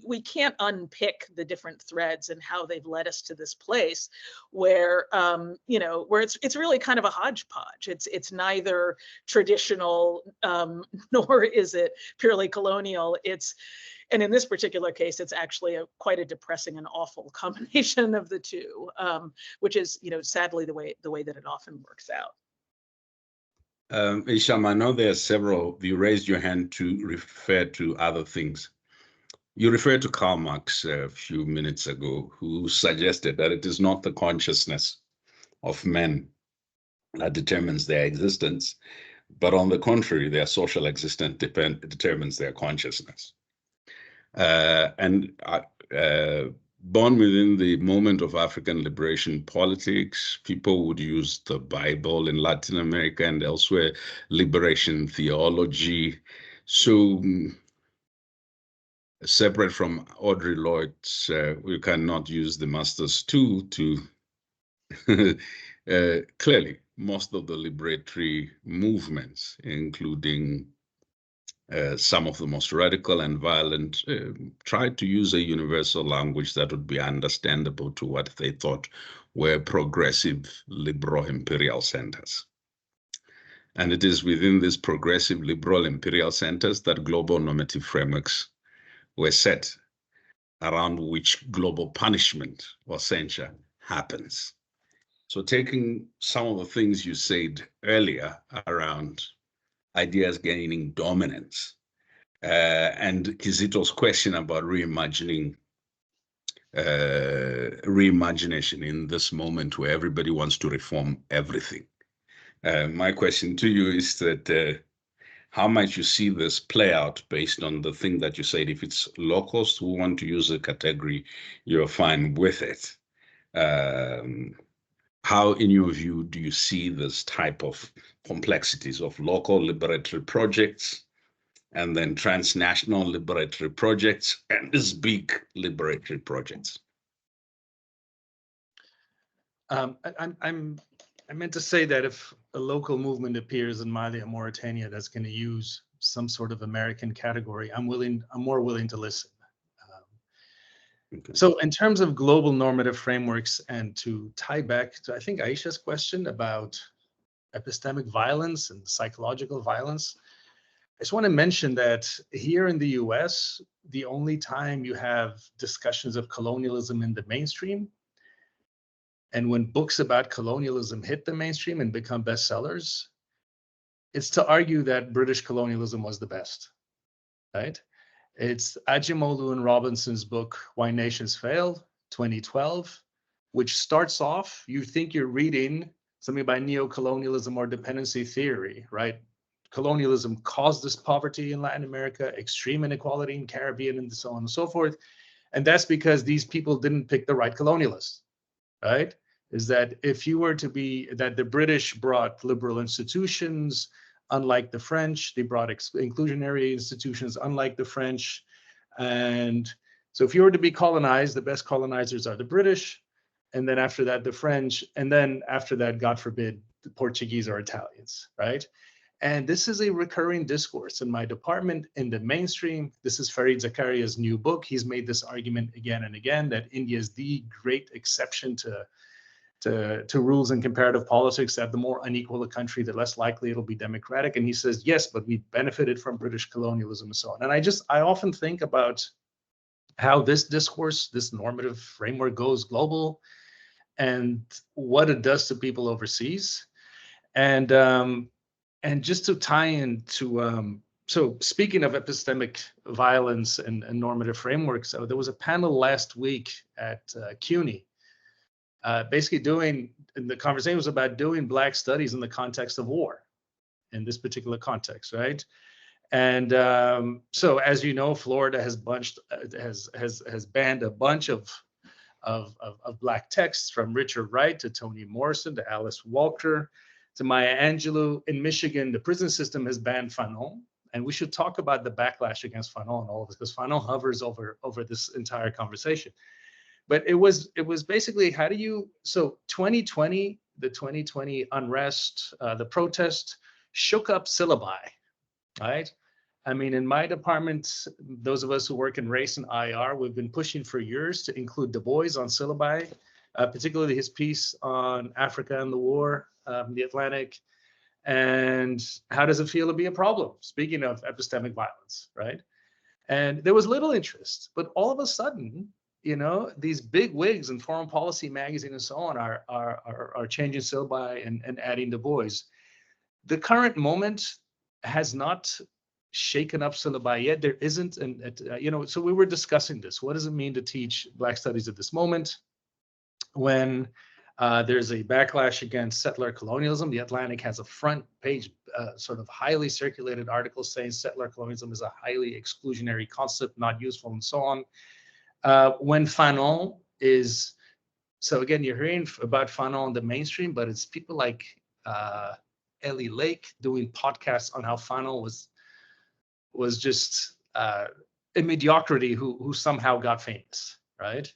we can't unpick the different threads and how they've led us to this place where where it's really kind of a hodgepodge. It's neither traditional nor is it purely colonial. And in this particular case, it's actually quite a depressing and awful combination of the two, which is, sadly, the way that it often works out. Hisham, I know there are several, you raised your hand to refer to other things. You referred to Karl Marx a few minutes ago, who suggested that it is not the consciousness of men that determines their existence, but on the contrary, their social existence determines their consciousness. Born within the moment of African liberation politics, people would use the Bible in Latin America and elsewhere, liberation theology. So separate from Audre Lorde's, we cannot use the master's tool to clearly most of the liberatory movements, including some of the most radical and violent, tried to use a universal language that would be understandable to what they thought were progressive liberal imperial centers. And it is within these progressive liberal imperial centers that global normative frameworks were set around which global punishment or censure happens. So taking some of the things you said earlier around ideas gaining dominance, and Kizito's question about reimagination in this moment where everybody wants to reform everything. My question to you is that how might you see this play out based on the thing that you said? If it's locals who want to use a category, you're fine with it. How, in your view, do you see this type of complexities of local liberatory projects and then transnational liberatory projects and these big liberatory projects? I meant to say that if a local movement appears in Mali or Mauritania that's going to use some sort of American category, I'm more willing to listen. Okay. So in terms of global normative frameworks, and to tie back to, I think, Aisha's question about epistemic violence and psychological violence, I just want to mention that here in the US, the only time you have discussions of colonialism in the mainstream, and when books about colonialism hit the mainstream and become bestsellers, it's to argue that British colonialism was the best, right? It's Ajimolu and Robinson's book, Why Nations Fail, 2012, which starts off, you think you're reading something by neo-colonialism or dependency theory, right? Colonialism caused this poverty in Latin America, extreme inequality in Caribbean, and so on and so forth. And that's because these people didn't pick the right colonialists, right? Is that if you were to be, that the British brought liberal institutions, unlike the French, they brought inclusionary institutions, unlike the French. And so if you were to be colonized, the best colonizers are the British. And then after that, the French. And then after that, God forbid, the Portuguese or Italians, right? And this is a recurring discourse in my department, in the mainstream. This is Fareed Zakaria's new book. He's made this argument again and again that India is the great exception to rules in comparative politics, that the more unequal a country, the less likely it'll be democratic. And he says, yes, but we benefited from British colonialism and so on. And I often think about how this discourse, this normative framework goes global and what it does to people overseas. And just to tie into, so speaking of epistemic violence and normative frameworks, there was a panel last week at CUNY, basically the conversation was about doing Black studies in the context of war, in this particular context, right? And so, as you know, Florida has banned a bunch of Black texts, from Richard Wright to Toni Morrison to Alice Walker to Maya Angelou. In Michigan, the prison system has banned Fanon. And we should talk about the backlash against Fanon and all of this, because Fanon hovers over this entire conversation. But it was basically, how do you, so 2020, the 2020 unrest, the protest shook up syllabi, right? I mean, in my department, those of us who work in race and IR, we've been pushing for years to include Du Bois on syllabi, particularly his piece on Africa and the war, the Atlantic. And how does it feel to be a problem? Speaking of epistemic violence, right? And there was little interest, but all of a sudden, you know, these big wigs in Foreign Policy magazine and so on are changing syllabi and adding Du Bois. The current moment has not shaken up syllabi yet. There isn't, so we were discussing this. What does it mean to teach Black studies at this moment when there's a backlash against settler colonialism? The Atlantic has a front page sort of highly circulated article saying settler colonialism is a highly exclusionary concept, not useful, and so on. When Fanon is, so again, you're hearing about Fanon in the mainstream, but it's people like Ellie Lake doing podcasts on how Fanon was just a mediocrity who somehow got famous, right?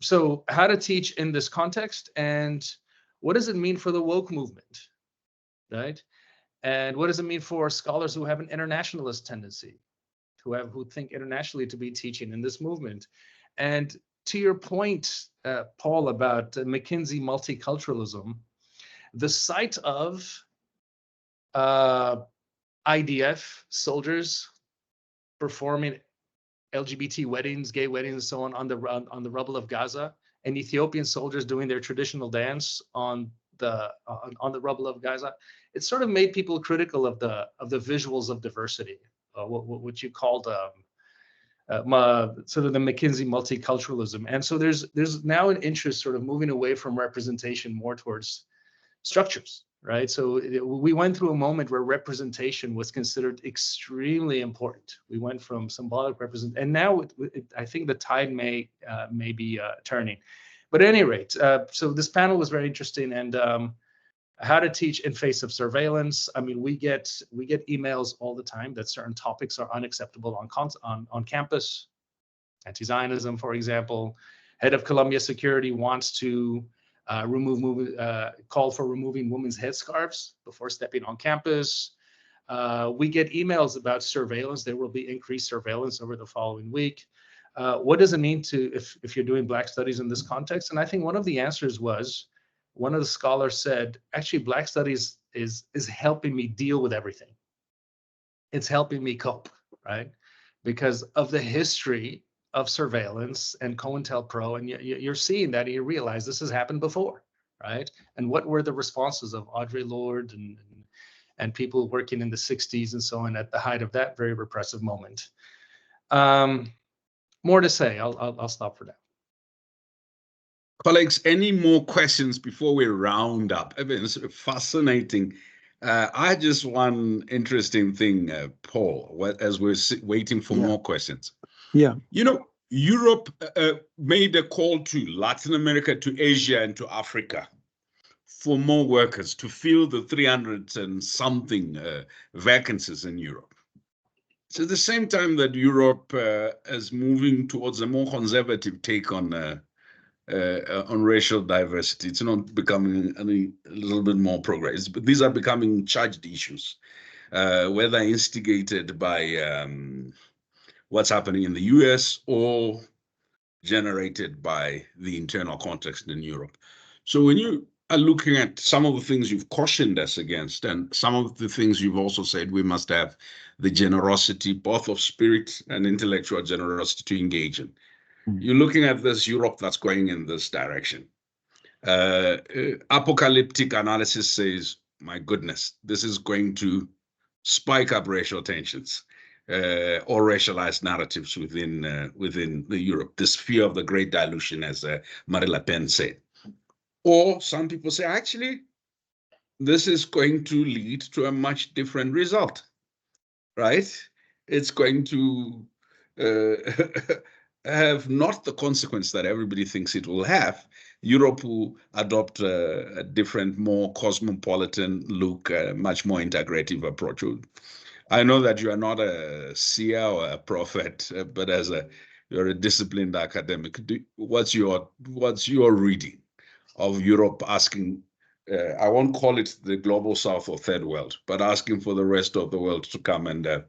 So how to teach in this context, and what does it mean for the woke movement, right? And what does it mean for scholars who have an internationalist tendency, who think internationally, to be teaching in this movement? And to your point, Paul, about McKinsey multiculturalism, the sight of IDF soldiers performing LGBT weddings, gay weddings, and so on the rubble of Gaza, and Ethiopian soldiers doing their traditional dance on the rubble of Gaza, it sort of made people critical of the visuals of diversity, what you called sort of the McKinsey multiculturalism. And so there's now an interest sort of moving away from representation more towards structures, right? So we went through a moment where representation was considered extremely important. We went from symbolic representation, and now I think the tide may be turning. But at any rate, so this panel was very interesting, and how to teach in face of surveillance. I mean, we get emails all the time that certain topics are unacceptable on campus. Anti-Zionism, for example. Head of Columbia Security wants to call for removing women's headscarves before stepping on campus. We get emails about surveillance. There will be increased surveillance over the following week. What does it mean if you're doing Black studies in this context? And I think one of the answers was, one of the scholars said, actually, Black studies is helping me deal with everything. It's helping me cope, right? Because of the history of surveillance and COINTELPRO, and you're seeing that, and you realize this has happened before, right? And what were the responses of Audre Lorde and people working in the 60s and so on at the height of that very repressive moment? More to say. I'll stop for now. Colleagues, any more questions before we round up? I mean, it's fascinating. I just one interesting thing, Paul, as we're waiting for more questions. Yeah. You know, Europe made a call to Latin America, to Asia, and to Africa for more workers to fill the 300 and something vacancies in Europe. So at the same time that Europe is moving towards a more conservative take on racial diversity, it's not becoming a little bit more progressive, but these are becoming charged issues, whether instigated by what's happening in the US or generated by the internal context in Europe. So when you are looking at some of the things you've cautioned us against, and some of the things you've also said we must have the generosity, both of spirit and intellectual generosity, to engage in. You're looking at this Europe that's going in this direction. Apocalyptic analysis says, my goodness, this is going to spike up racial tensions or racialized narratives within the Europe, this fear of the great dilution, as Marie Le Pen said. Or some people say, actually, this is going to lead to a much different result, right? It's going to have not the consequence that everybody thinks it will have. Europe will adopt a different, more cosmopolitan look, a much more integrative approach. I know that you are not a seer or a prophet, but you're a disciplined academic. What's your reading of Europe asking, I won't call it the global south or third world, but asking for the rest of the world to come and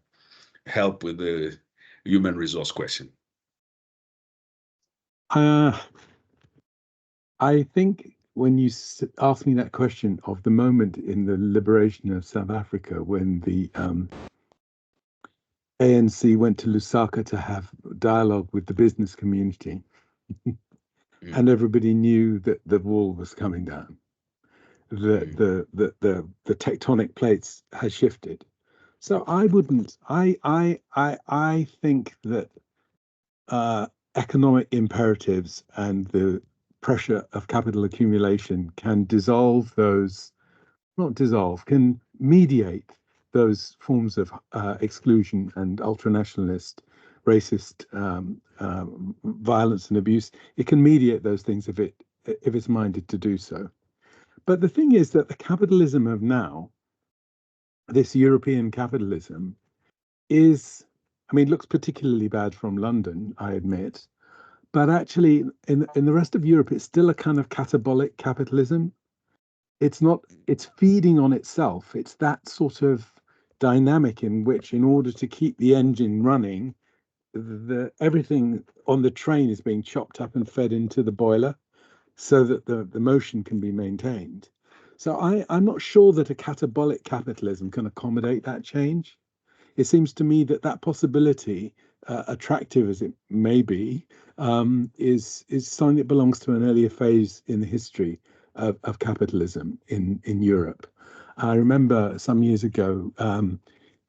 help with the human resource question? I think when you ask me that question of the moment in the liberation of South Africa, when the ANC went to Lusaka to have dialogue with the business community, and everybody knew that the wall was coming down, the tectonic plates has shifted. So I wouldn't. I think that economic imperatives and the pressure of capital accumulation can dissolve those, not dissolve, can mediate those forms of exclusion and ultranationalist, racist violence and abuse. It can mediate those things if it's minded to do so. But the thing is that the capitalism of now, this European capitalism, is, I mean, looks particularly bad from London, I admit, but actually in the rest of Europe, it's still a kind of catabolic capitalism. It's not, it's feeding on itself. It's that sort of dynamic in which, in order to keep the engine running, everything on the train is being chopped up and fed into the boiler so that the motion can be maintained. So I'm not sure that a catabolic capitalism can accommodate that change. It seems to me that that possibility, attractive as it may be, is something that belongs to an earlier phase in the history of capitalism in Europe. I remember some years ago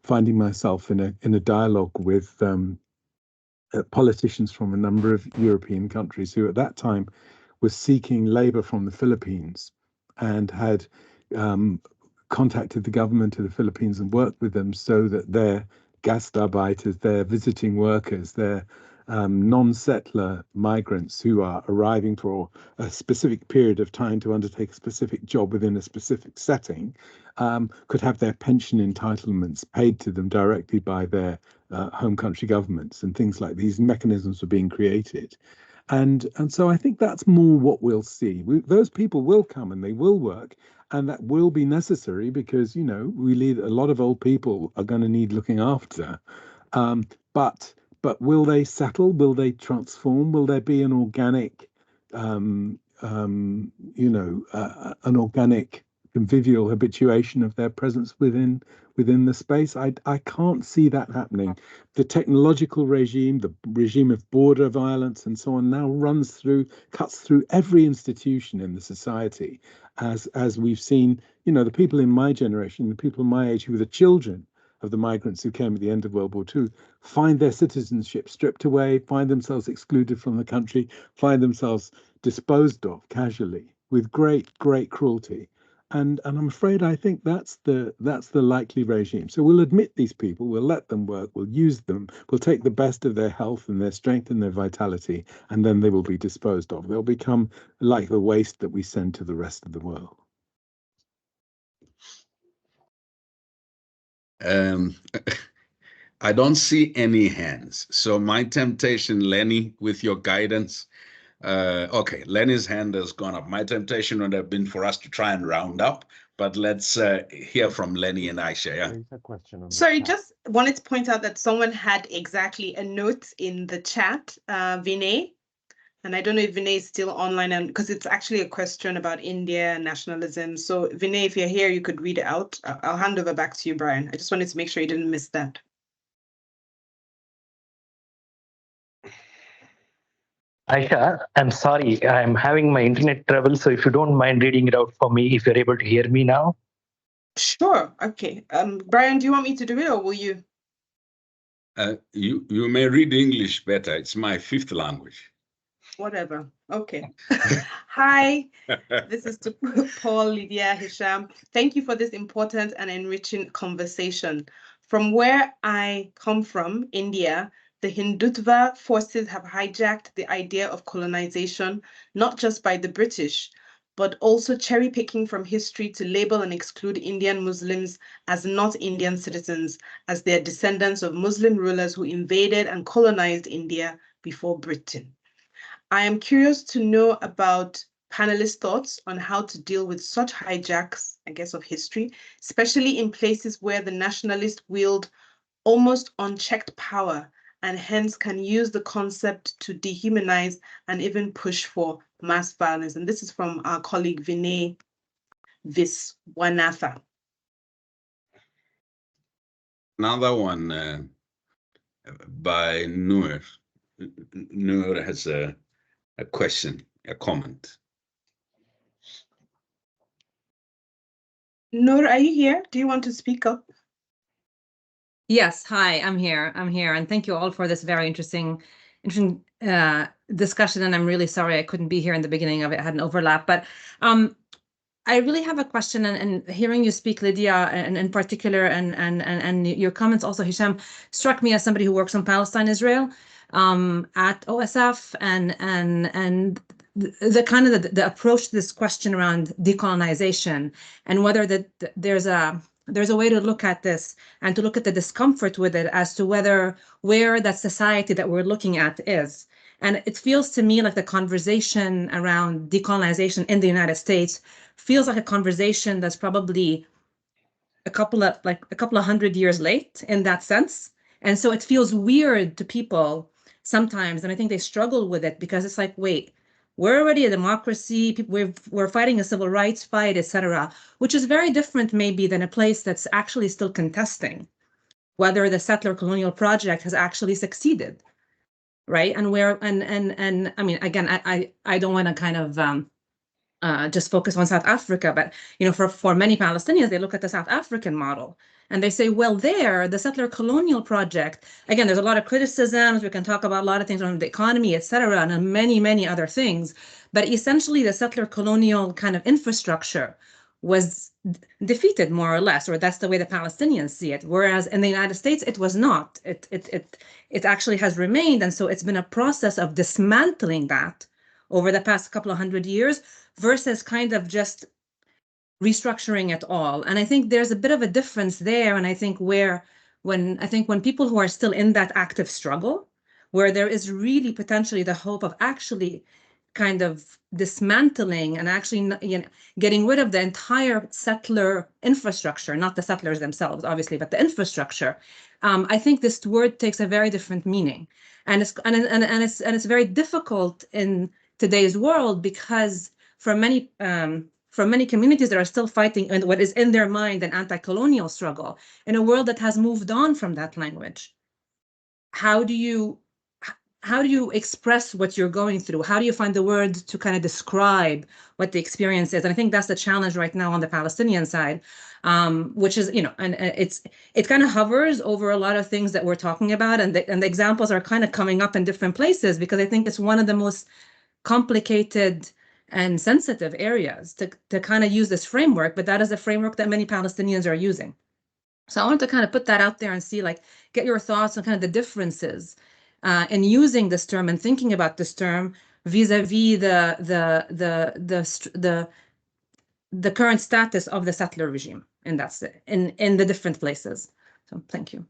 finding myself in a dialogue with politicians from a number of European countries who at that time was seeking labor from the Philippines and had contacted the government of the Philippines and worked with them so that their gastarbeiters, their visiting workers, their non-settler migrants who are arriving for a specific period of time to undertake a specific job within a specific setting, could have their pension entitlements paid to them directly by their home country governments, and things like these mechanisms were being created. And so I think that's more what we'll see. Those people will come and they will work, and that will be necessary because, you know, we lead a lot of old people are going to need looking after. But will they settle? Will they transform? Will there be an organic, an organic convivial habituation of their presence within the space? I can't see that happening. The technological regime, the regime of border violence and so on now cuts through every institution in the society, as we've seen, you know, the people in my generation, the people my age who were the children of the migrants who came at the end of World War II, find their citizenship stripped away, find themselves excluded from the country, find themselves disposed of casually with great cruelty. And I'm afraid I think that's the likely regime. So we'll admit these people, we'll let them work, we'll use them, we'll take the best of their health and their strength and their vitality, and then they will be disposed of. They'll become like the waste that we send to the rest of the world. I don't see any hands. So my temptation, Lenny, with your guidance, okay, Lenny's hand has gone up. My temptation would have been for us to try and round up, but let's hear from Lenny and Aisha. Yeah. A question on Sorry, just wanted to point out that someone had exactly a note in the chat, Vinay. And I don't know if Vinay is still online, and because it's actually a question about India and nationalism. So Vinay, if you're here, you could read it out. I'll hand over back to you, Brian. I just wanted to make sure you didn't miss that. Aisha, I'm sorry, I'm having my internet trouble. So if you don't mind reading it out for me, if you're able to hear me now. Sure. Okay. Brian, do you want me to do it or will you? You may read English better. It's my fifth language. Whatever. Okay. Hi, this is to Paul, Lydia, Hisham. Thank you for this important and enriching conversation. From where I come from, India, the Hindutva forces have hijacked the idea of colonization, not just by the British, but also cherry picking from history to label and exclude Indian Muslims as not Indian citizens, as they are descendants of Muslim rulers who invaded and colonized India before Britain. I am curious to know about panelists' thoughts on how to deal with such hijacks, I guess, of history, especially in places where the nationalists wield almost unchecked power and hence can use the concept to dehumanize and even push for mass violence. And this is from our colleague Vinay Viswanatha. Another one by Noor. Noor has a question, a comment. Noor, are you here? Do you want to speak up? Yes, hi, I'm here, and thank you all for this very interesting discussion, and I'm really sorry I couldn't be here in the beginning of it, I had an overlap, but I really have a question, and hearing you speak, Lydia, and in particular, and your comments also, Hisham, struck me as somebody who works on Palestine, Israel, at OSF, and the kind of the approach to this question around decolonization, and whether there's a way to look at this and to look at the discomfort with it as to where that society that we're looking at is. And it feels to me like the conversation around decolonization in the United States feels like a conversation that's probably a couple of hundred years late in that sense. And so it feels weird to people sometimes, and I think they struggle with it because it's like, wait, we're already a democracy, we're fighting a civil rights fight, etc., which is very different maybe than a place that's actually still contesting whether the settler colonial project has actually succeeded, right? And I mean, again, I don't want to kind of just focus on South Africa, but for many Palestinians, they look at the South African model and they say, well, the settler colonial project, again, there's a lot of criticisms. We can talk about a lot of things on the economy, et cetera, and on many other things. But essentially, the settler colonial kind of infrastructure was defeated more or less, or that's the way the Palestinians see it. Whereas in the United States, it was not. It actually has remained. And so it's been a process of dismantling that over the past couple of hundred years versus kind of just restructuring it all. And I think there's a bit of a difference there. And I think when people who are still in that active struggle, where there is really potentially the hope of actually kind of dismantling and actually getting rid of the entire settler infrastructure, not the settlers themselves, obviously, but the infrastructure. I think this word takes a very different meaning, and it's very difficult in today's world because for many communities that are still fighting and what is in their mind an anti-colonial struggle in a world that has moved on from that language. How do you express what you're going through? How do you find the words to kind of describe what the experience is? And I think that's the challenge right now on the Palestinian side, which is, and it kind of hovers over a lot of things that we're talking about. And the examples are kind of coming up in different places because I think it's one of the most complicated and sensitive areas to kind of use this framework, but that is a framework that many Palestinians are using. So I want to kind of put that out there and see, get your thoughts on kind of the differences in using this term and thinking about this term vis-a-vis the current status of the settler regime, and that's in the different places. So thank you.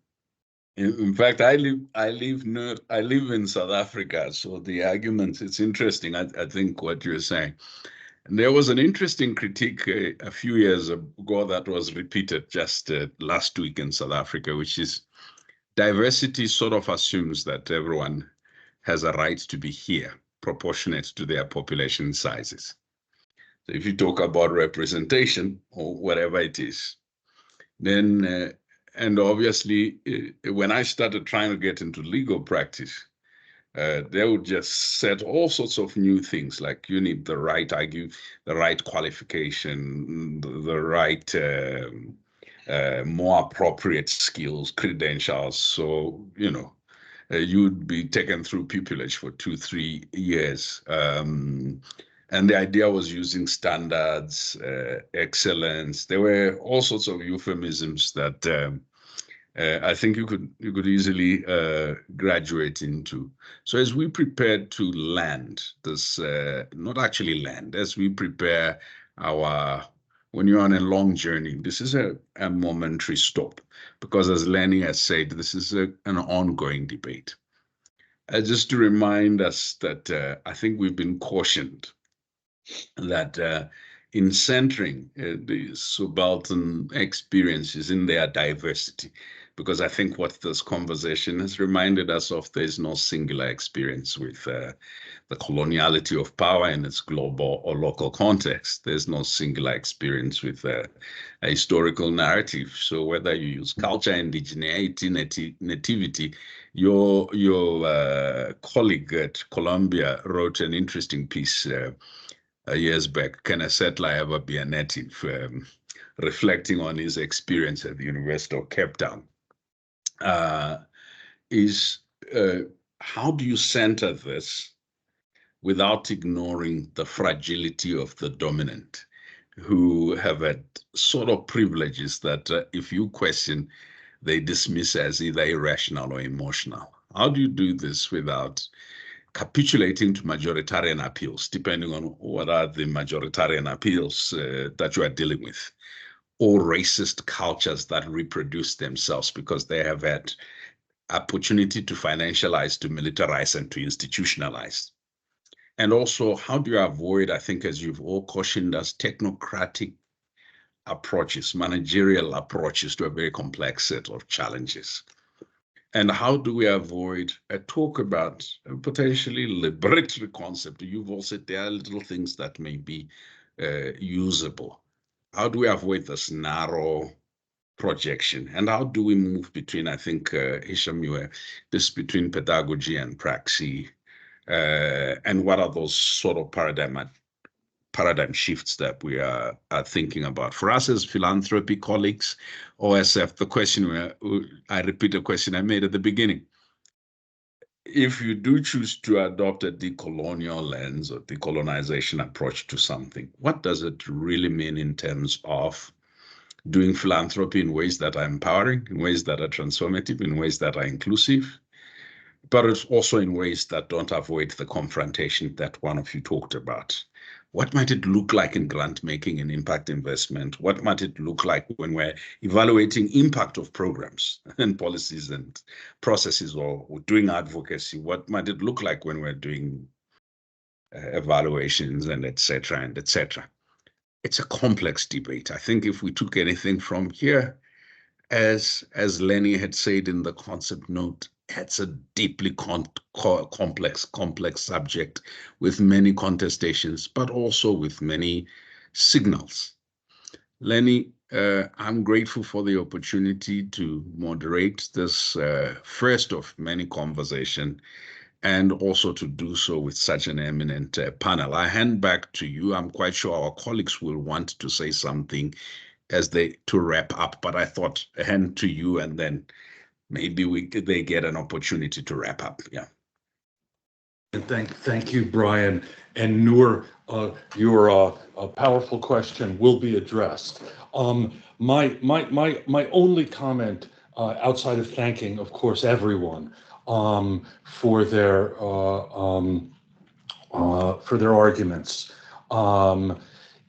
In fact, I live in South Africa, so the argument, it's interesting, I think, what you're saying. And there was an interesting critique a few years ago that was repeated just last week in South Africa, which is diversity sort of assumes that everyone has a right to be here, proportionate to their population sizes. So if you talk about representation or whatever it is, then and obviously, when I started trying to get into legal practice, they would just set all sorts of new things, like you need the right qualification, the right more appropriate skills, credentials. So, you'd be taken through pupillage for 2-3 years. And the idea was using standards, excellence. There were all sorts of euphemisms that I think you could easily graduate into. So as we prepare to land this, not actually land, as we prepare when you're on a long journey, this is a momentary stop, because as Lenny has said, this is an ongoing debate. Just to remind us that I think we've been cautioned that in centering the subaltern experiences in their diversity, because I think what this conversation has reminded us of, there's no singular experience with the coloniality of power in its global or local context. There's no singular experience with a historical narrative. So whether you use culture, indigeneity, nativity, your colleague at Columbia wrote an interesting piece years back, Can a Settler Ever Be a Native? reflecting on his experience at the University of Cape Town, is how do you center this without ignoring the fragility of the dominant, who have had sort of privileges that if you question, they dismiss as either irrational or emotional? How do you do this without capitulating to majoritarian appeals, depending on what are the majoritarian appeals that you are dealing with, or racist cultures that reproduce themselves because they have had opportunity to financialize, to militarize, and to institutionalize? And also, how do you avoid, I think, as you've all cautioned us, technocratic approaches, managerial approaches to a very complex set of challenges? And how do we avoid a talk about a potentially liberatory concept? You've all said there are little things that may be usable. How do we avoid this narrow projection? And how do we move between, I think, Hisham, you were this between pedagogy and praxis, and what are those sort of paradigm shifts that we are thinking about? For us as philanthropy colleagues, OSF, the question, I repeat a question I made at the beginning. If you do choose to adopt a decolonial lens or decolonization approach to something, what does it really mean in terms of doing philanthropy in ways that are empowering, in ways that are transformative, in ways that are inclusive, but it's also in ways that don't avoid the confrontation that one of you talked about? What might it look like in grant making and impact investment? What might it look like when we're evaluating impact of programs and policies and processes, or doing advocacy? What might it look like when we're doing evaluations and et cetera and et cetera? It's a complex debate. I think if we took anything from here, as Lenny had said in the concept note, it's a deeply complex subject with many contestations, but also with many signals. Lenny, I'm grateful for the opportunity to moderate this first of many conversation, and also to do so with such an eminent panel. I hand back to you. I'm quite sure our colleagues will want to say something to wrap up, but I thought a hand to you, and then maybe they get an opportunity to wrap up. Yeah. And thank you, Brian. And Noor, your powerful question will be addressed. My only comment, outside of thanking, of course, everyone for their arguments,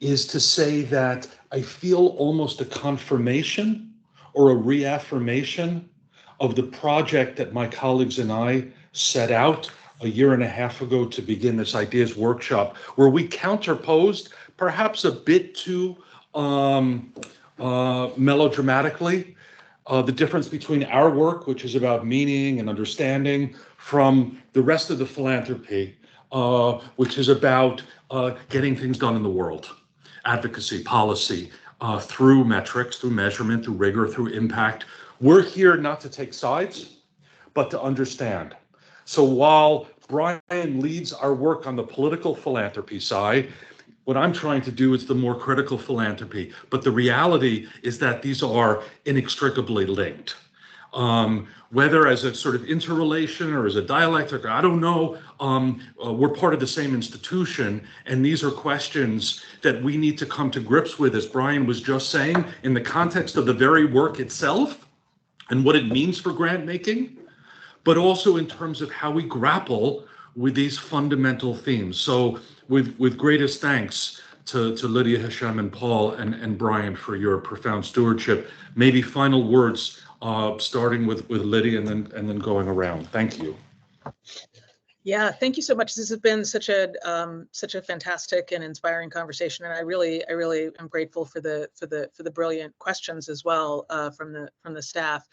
is to say that I feel almost a confirmation or a reaffirmation of the project that my colleagues and I set out a year and a half ago to begin this ideas workshop, where we counterposed, perhaps a bit too melodramatically, the difference between our work, which is about meaning and understanding, from the rest of the philanthropy, which is about getting things done in the world, advocacy, policy, through metrics, through measurement, through rigor, through impact. We're here not to take sides, but to understand. So while Brian leads our work on the political philanthropy side, what I'm trying to do is the more critical philanthropy. But the reality is that these are inextricably linked. Whether as a sort of interrelation or as a dialectic, I don't know, we're part of the same institution, and these are questions that we need to come to grips with, as Brian was just saying, in the context of the very work itself and what it means for grant making, but also in terms of how we grapple with these fundamental themes. So with greatest thanks to Lydia, Hisham, and Paul, and Brian for your profound stewardship, maybe final words, starting with Lydia and then going around. Thank you. Yeah, thank you so much. This has been such a fantastic and inspiring conversation, and I really am grateful for the brilliant questions as well from the staff.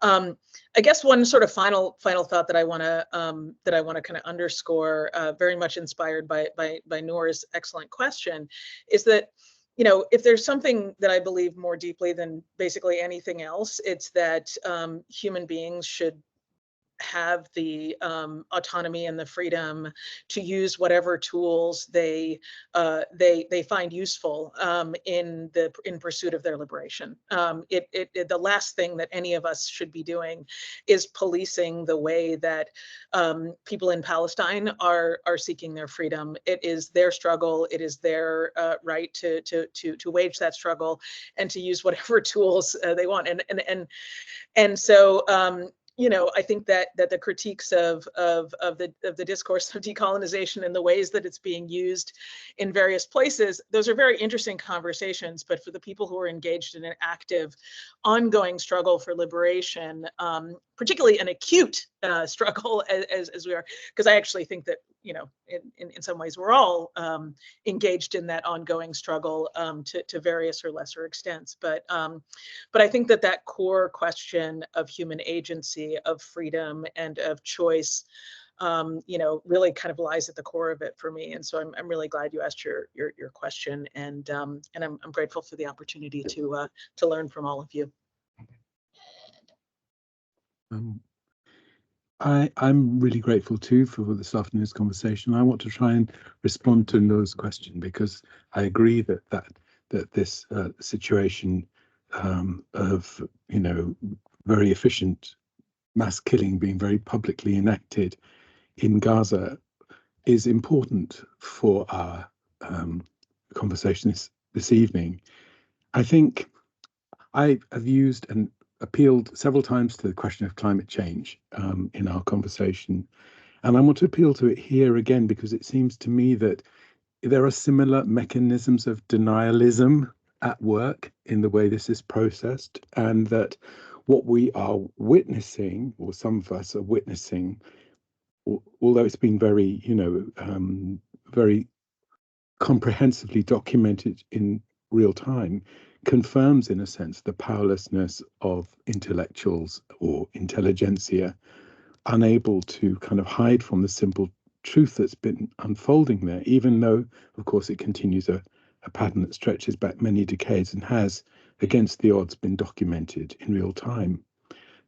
I guess one sort of final thought that I want to kind of underscore, very much inspired by Noor's excellent question, is that, you know, if there's something that I believe more deeply than basically anything else, it's that human beings should have the autonomy and the freedom to use whatever tools they find useful in pursuit of their liberation. The last thing that any of us should be doing is policing the way that people in Palestine are seeking their freedom. It is their struggle. It is their right to wage that struggle and to use whatever tools they want. And so, you know, I think that the critiques of the discourse of decolonization and the ways that it's being used in various places, those are very interesting conversations. But for the people who are engaged in an active, ongoing struggle for liberation, particularly an acute struggle as we are, because I actually think that, you know, in some ways we're all engaged in that ongoing struggle to various or lesser extents. But I think that core question of human agency, of freedom, and of choice, you know, really kind of lies at the core of it for me. And so I'm really glad you asked your question, and I'm grateful for the opportunity to learn from all of you. I'm really grateful too for this afternoon's conversation. I want to try and respond to Noah's question, because I agree that this situation of, you know, very efficient mass killing being very publicly enacted in Gaza is important for our conversation this evening. I think I have used and appealed several times to the question of climate change in our conversation. And I want to appeal to it here again, because it seems to me that there are similar mechanisms of denialism at work in the way this is processed, and that what we are witnessing, or some of us are witnessing, although it's been very, you know, very comprehensively documented in real time, confirms in a sense the powerlessness of intellectuals or intelligentsia, unable to kind of hide from the simple truth that's been unfolding there, even though, of course, it continues a pattern that stretches back many decades and has, against the odds, been documented in real time.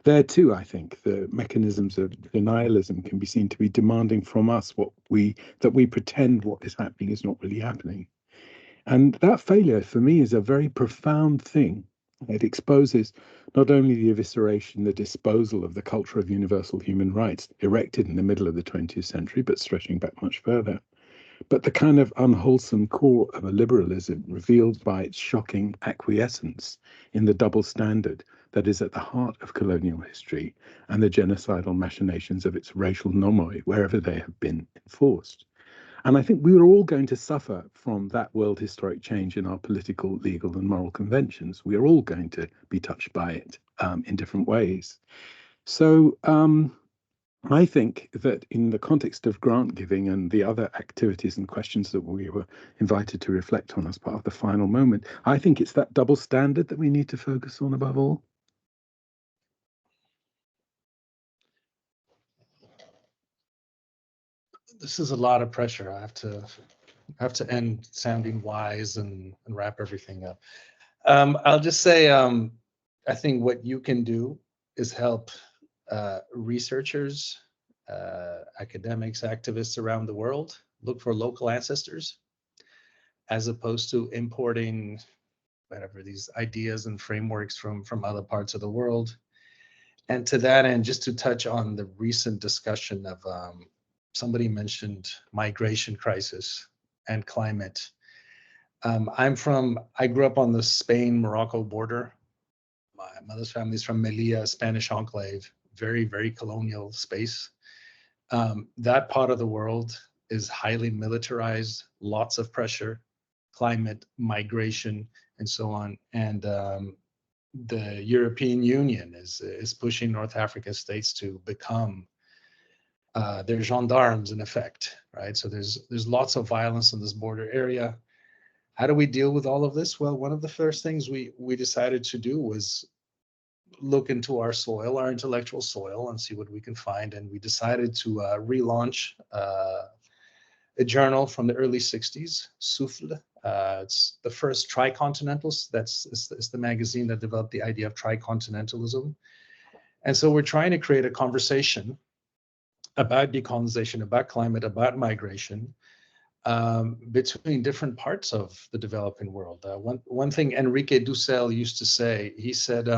There too, I think the mechanisms of denialism can be seen to be demanding from us that we pretend what is happening is not really happening. And that failure, for me, is a very profound thing. It exposes not only the evisceration, the disposal of the culture of universal human rights erected in the middle of the 20th century, but stretching back much further, but the kind of unwholesome core of a liberalism revealed by its shocking acquiescence in the double standard that is at the heart of colonial history and the genocidal machinations of its racial nomoi, wherever they have been enforced. And I think we are all going to suffer from that world historic change in our political, legal, and moral conventions. We are all going to be touched by it in different ways. So I think that in the context of grant giving and the other activities and questions that we were invited to reflect on as part of the final moment, I think it's that double standard that we need to focus on above all. This is a lot of pressure. I have to end sounding wise and wrap everything up. I'll just say, I think what you can do is help researchers, academics, activists around the world look for local ancestors, as opposed to importing whatever these ideas and frameworks from other parts of the world. And to that end, just to touch on the recent discussion of somebody mentioned migration crisis and climate. I grew up on the Spain-Morocco border. My mother's family is from Melilla, Spanish enclave, very, very colonial space. That part of the world is highly militarized, lots of pressure, climate, migration, and so on. And the European Union is pushing North African states to become their gendarmes, in effect, right? So there's lots of violence in this border area. How do we deal with all of this? Well, one of the first things we decided to do was look into our soil, our intellectual soil, and see what we can find. And we decided to relaunch a journal from the early 60s, Souffle. It's the first tricontinentals. It's the magazine that developed the idea of tricontinentalism. And so we're trying to create a conversation about decolonization, about climate, about migration, between different parts of the developing world. One thing Enrique Dussel used to say, he said,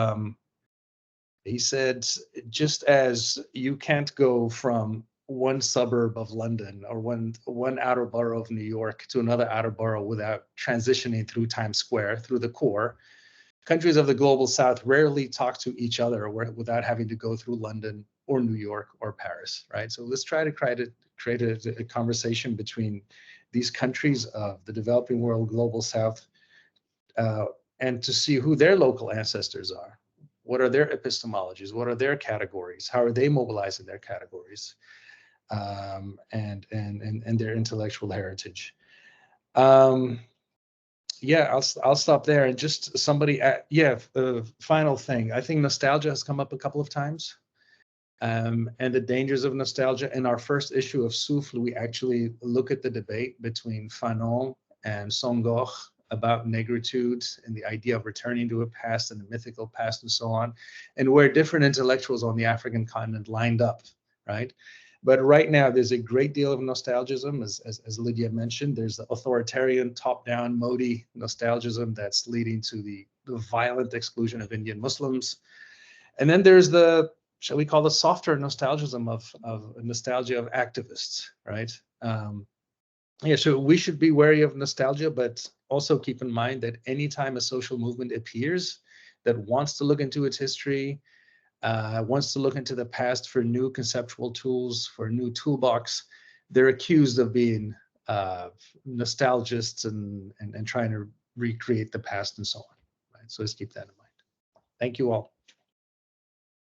just as you can't go from one suburb of London or one outer borough of New York to another outer borough without transitioning through Times Square, through the core, countries of the global south rarely talk to each other without having to go through London or New York or Paris, right? So let's try to create a conversation between these countries of the developing world, global south, and to see who their local ancestors are. What are their epistemologies? What are their categories? How are they mobilizing their categories, and their intellectual heritage? Yeah, I'll stop there. And just somebody, the final thing. I think nostalgia has come up a couple of times, and the dangers of nostalgia. In our first issue of Souffle, we actually look at the debate between Fanon and Senghor about negritude and the idea of returning to a past and a mythical past and so on, and where different intellectuals on the African continent lined up, right? But right now, there's a great deal of nostalgism, as Lydia mentioned. There's the authoritarian, top-down Modi nostalgism that's leading to the violent exclusion of Indian Muslims. And then there's the, shall we call the softer nostalgism of nostalgia of activists, right? Yeah, so we should be wary of nostalgia, but also keep in mind that anytime a social movement appears that wants to look into its history, wants to look into the past for new conceptual tools, for a new toolbox, they're accused of being nostalgists and trying to recreate the past and so on. Right? So let's keep that in mind. Thank you all.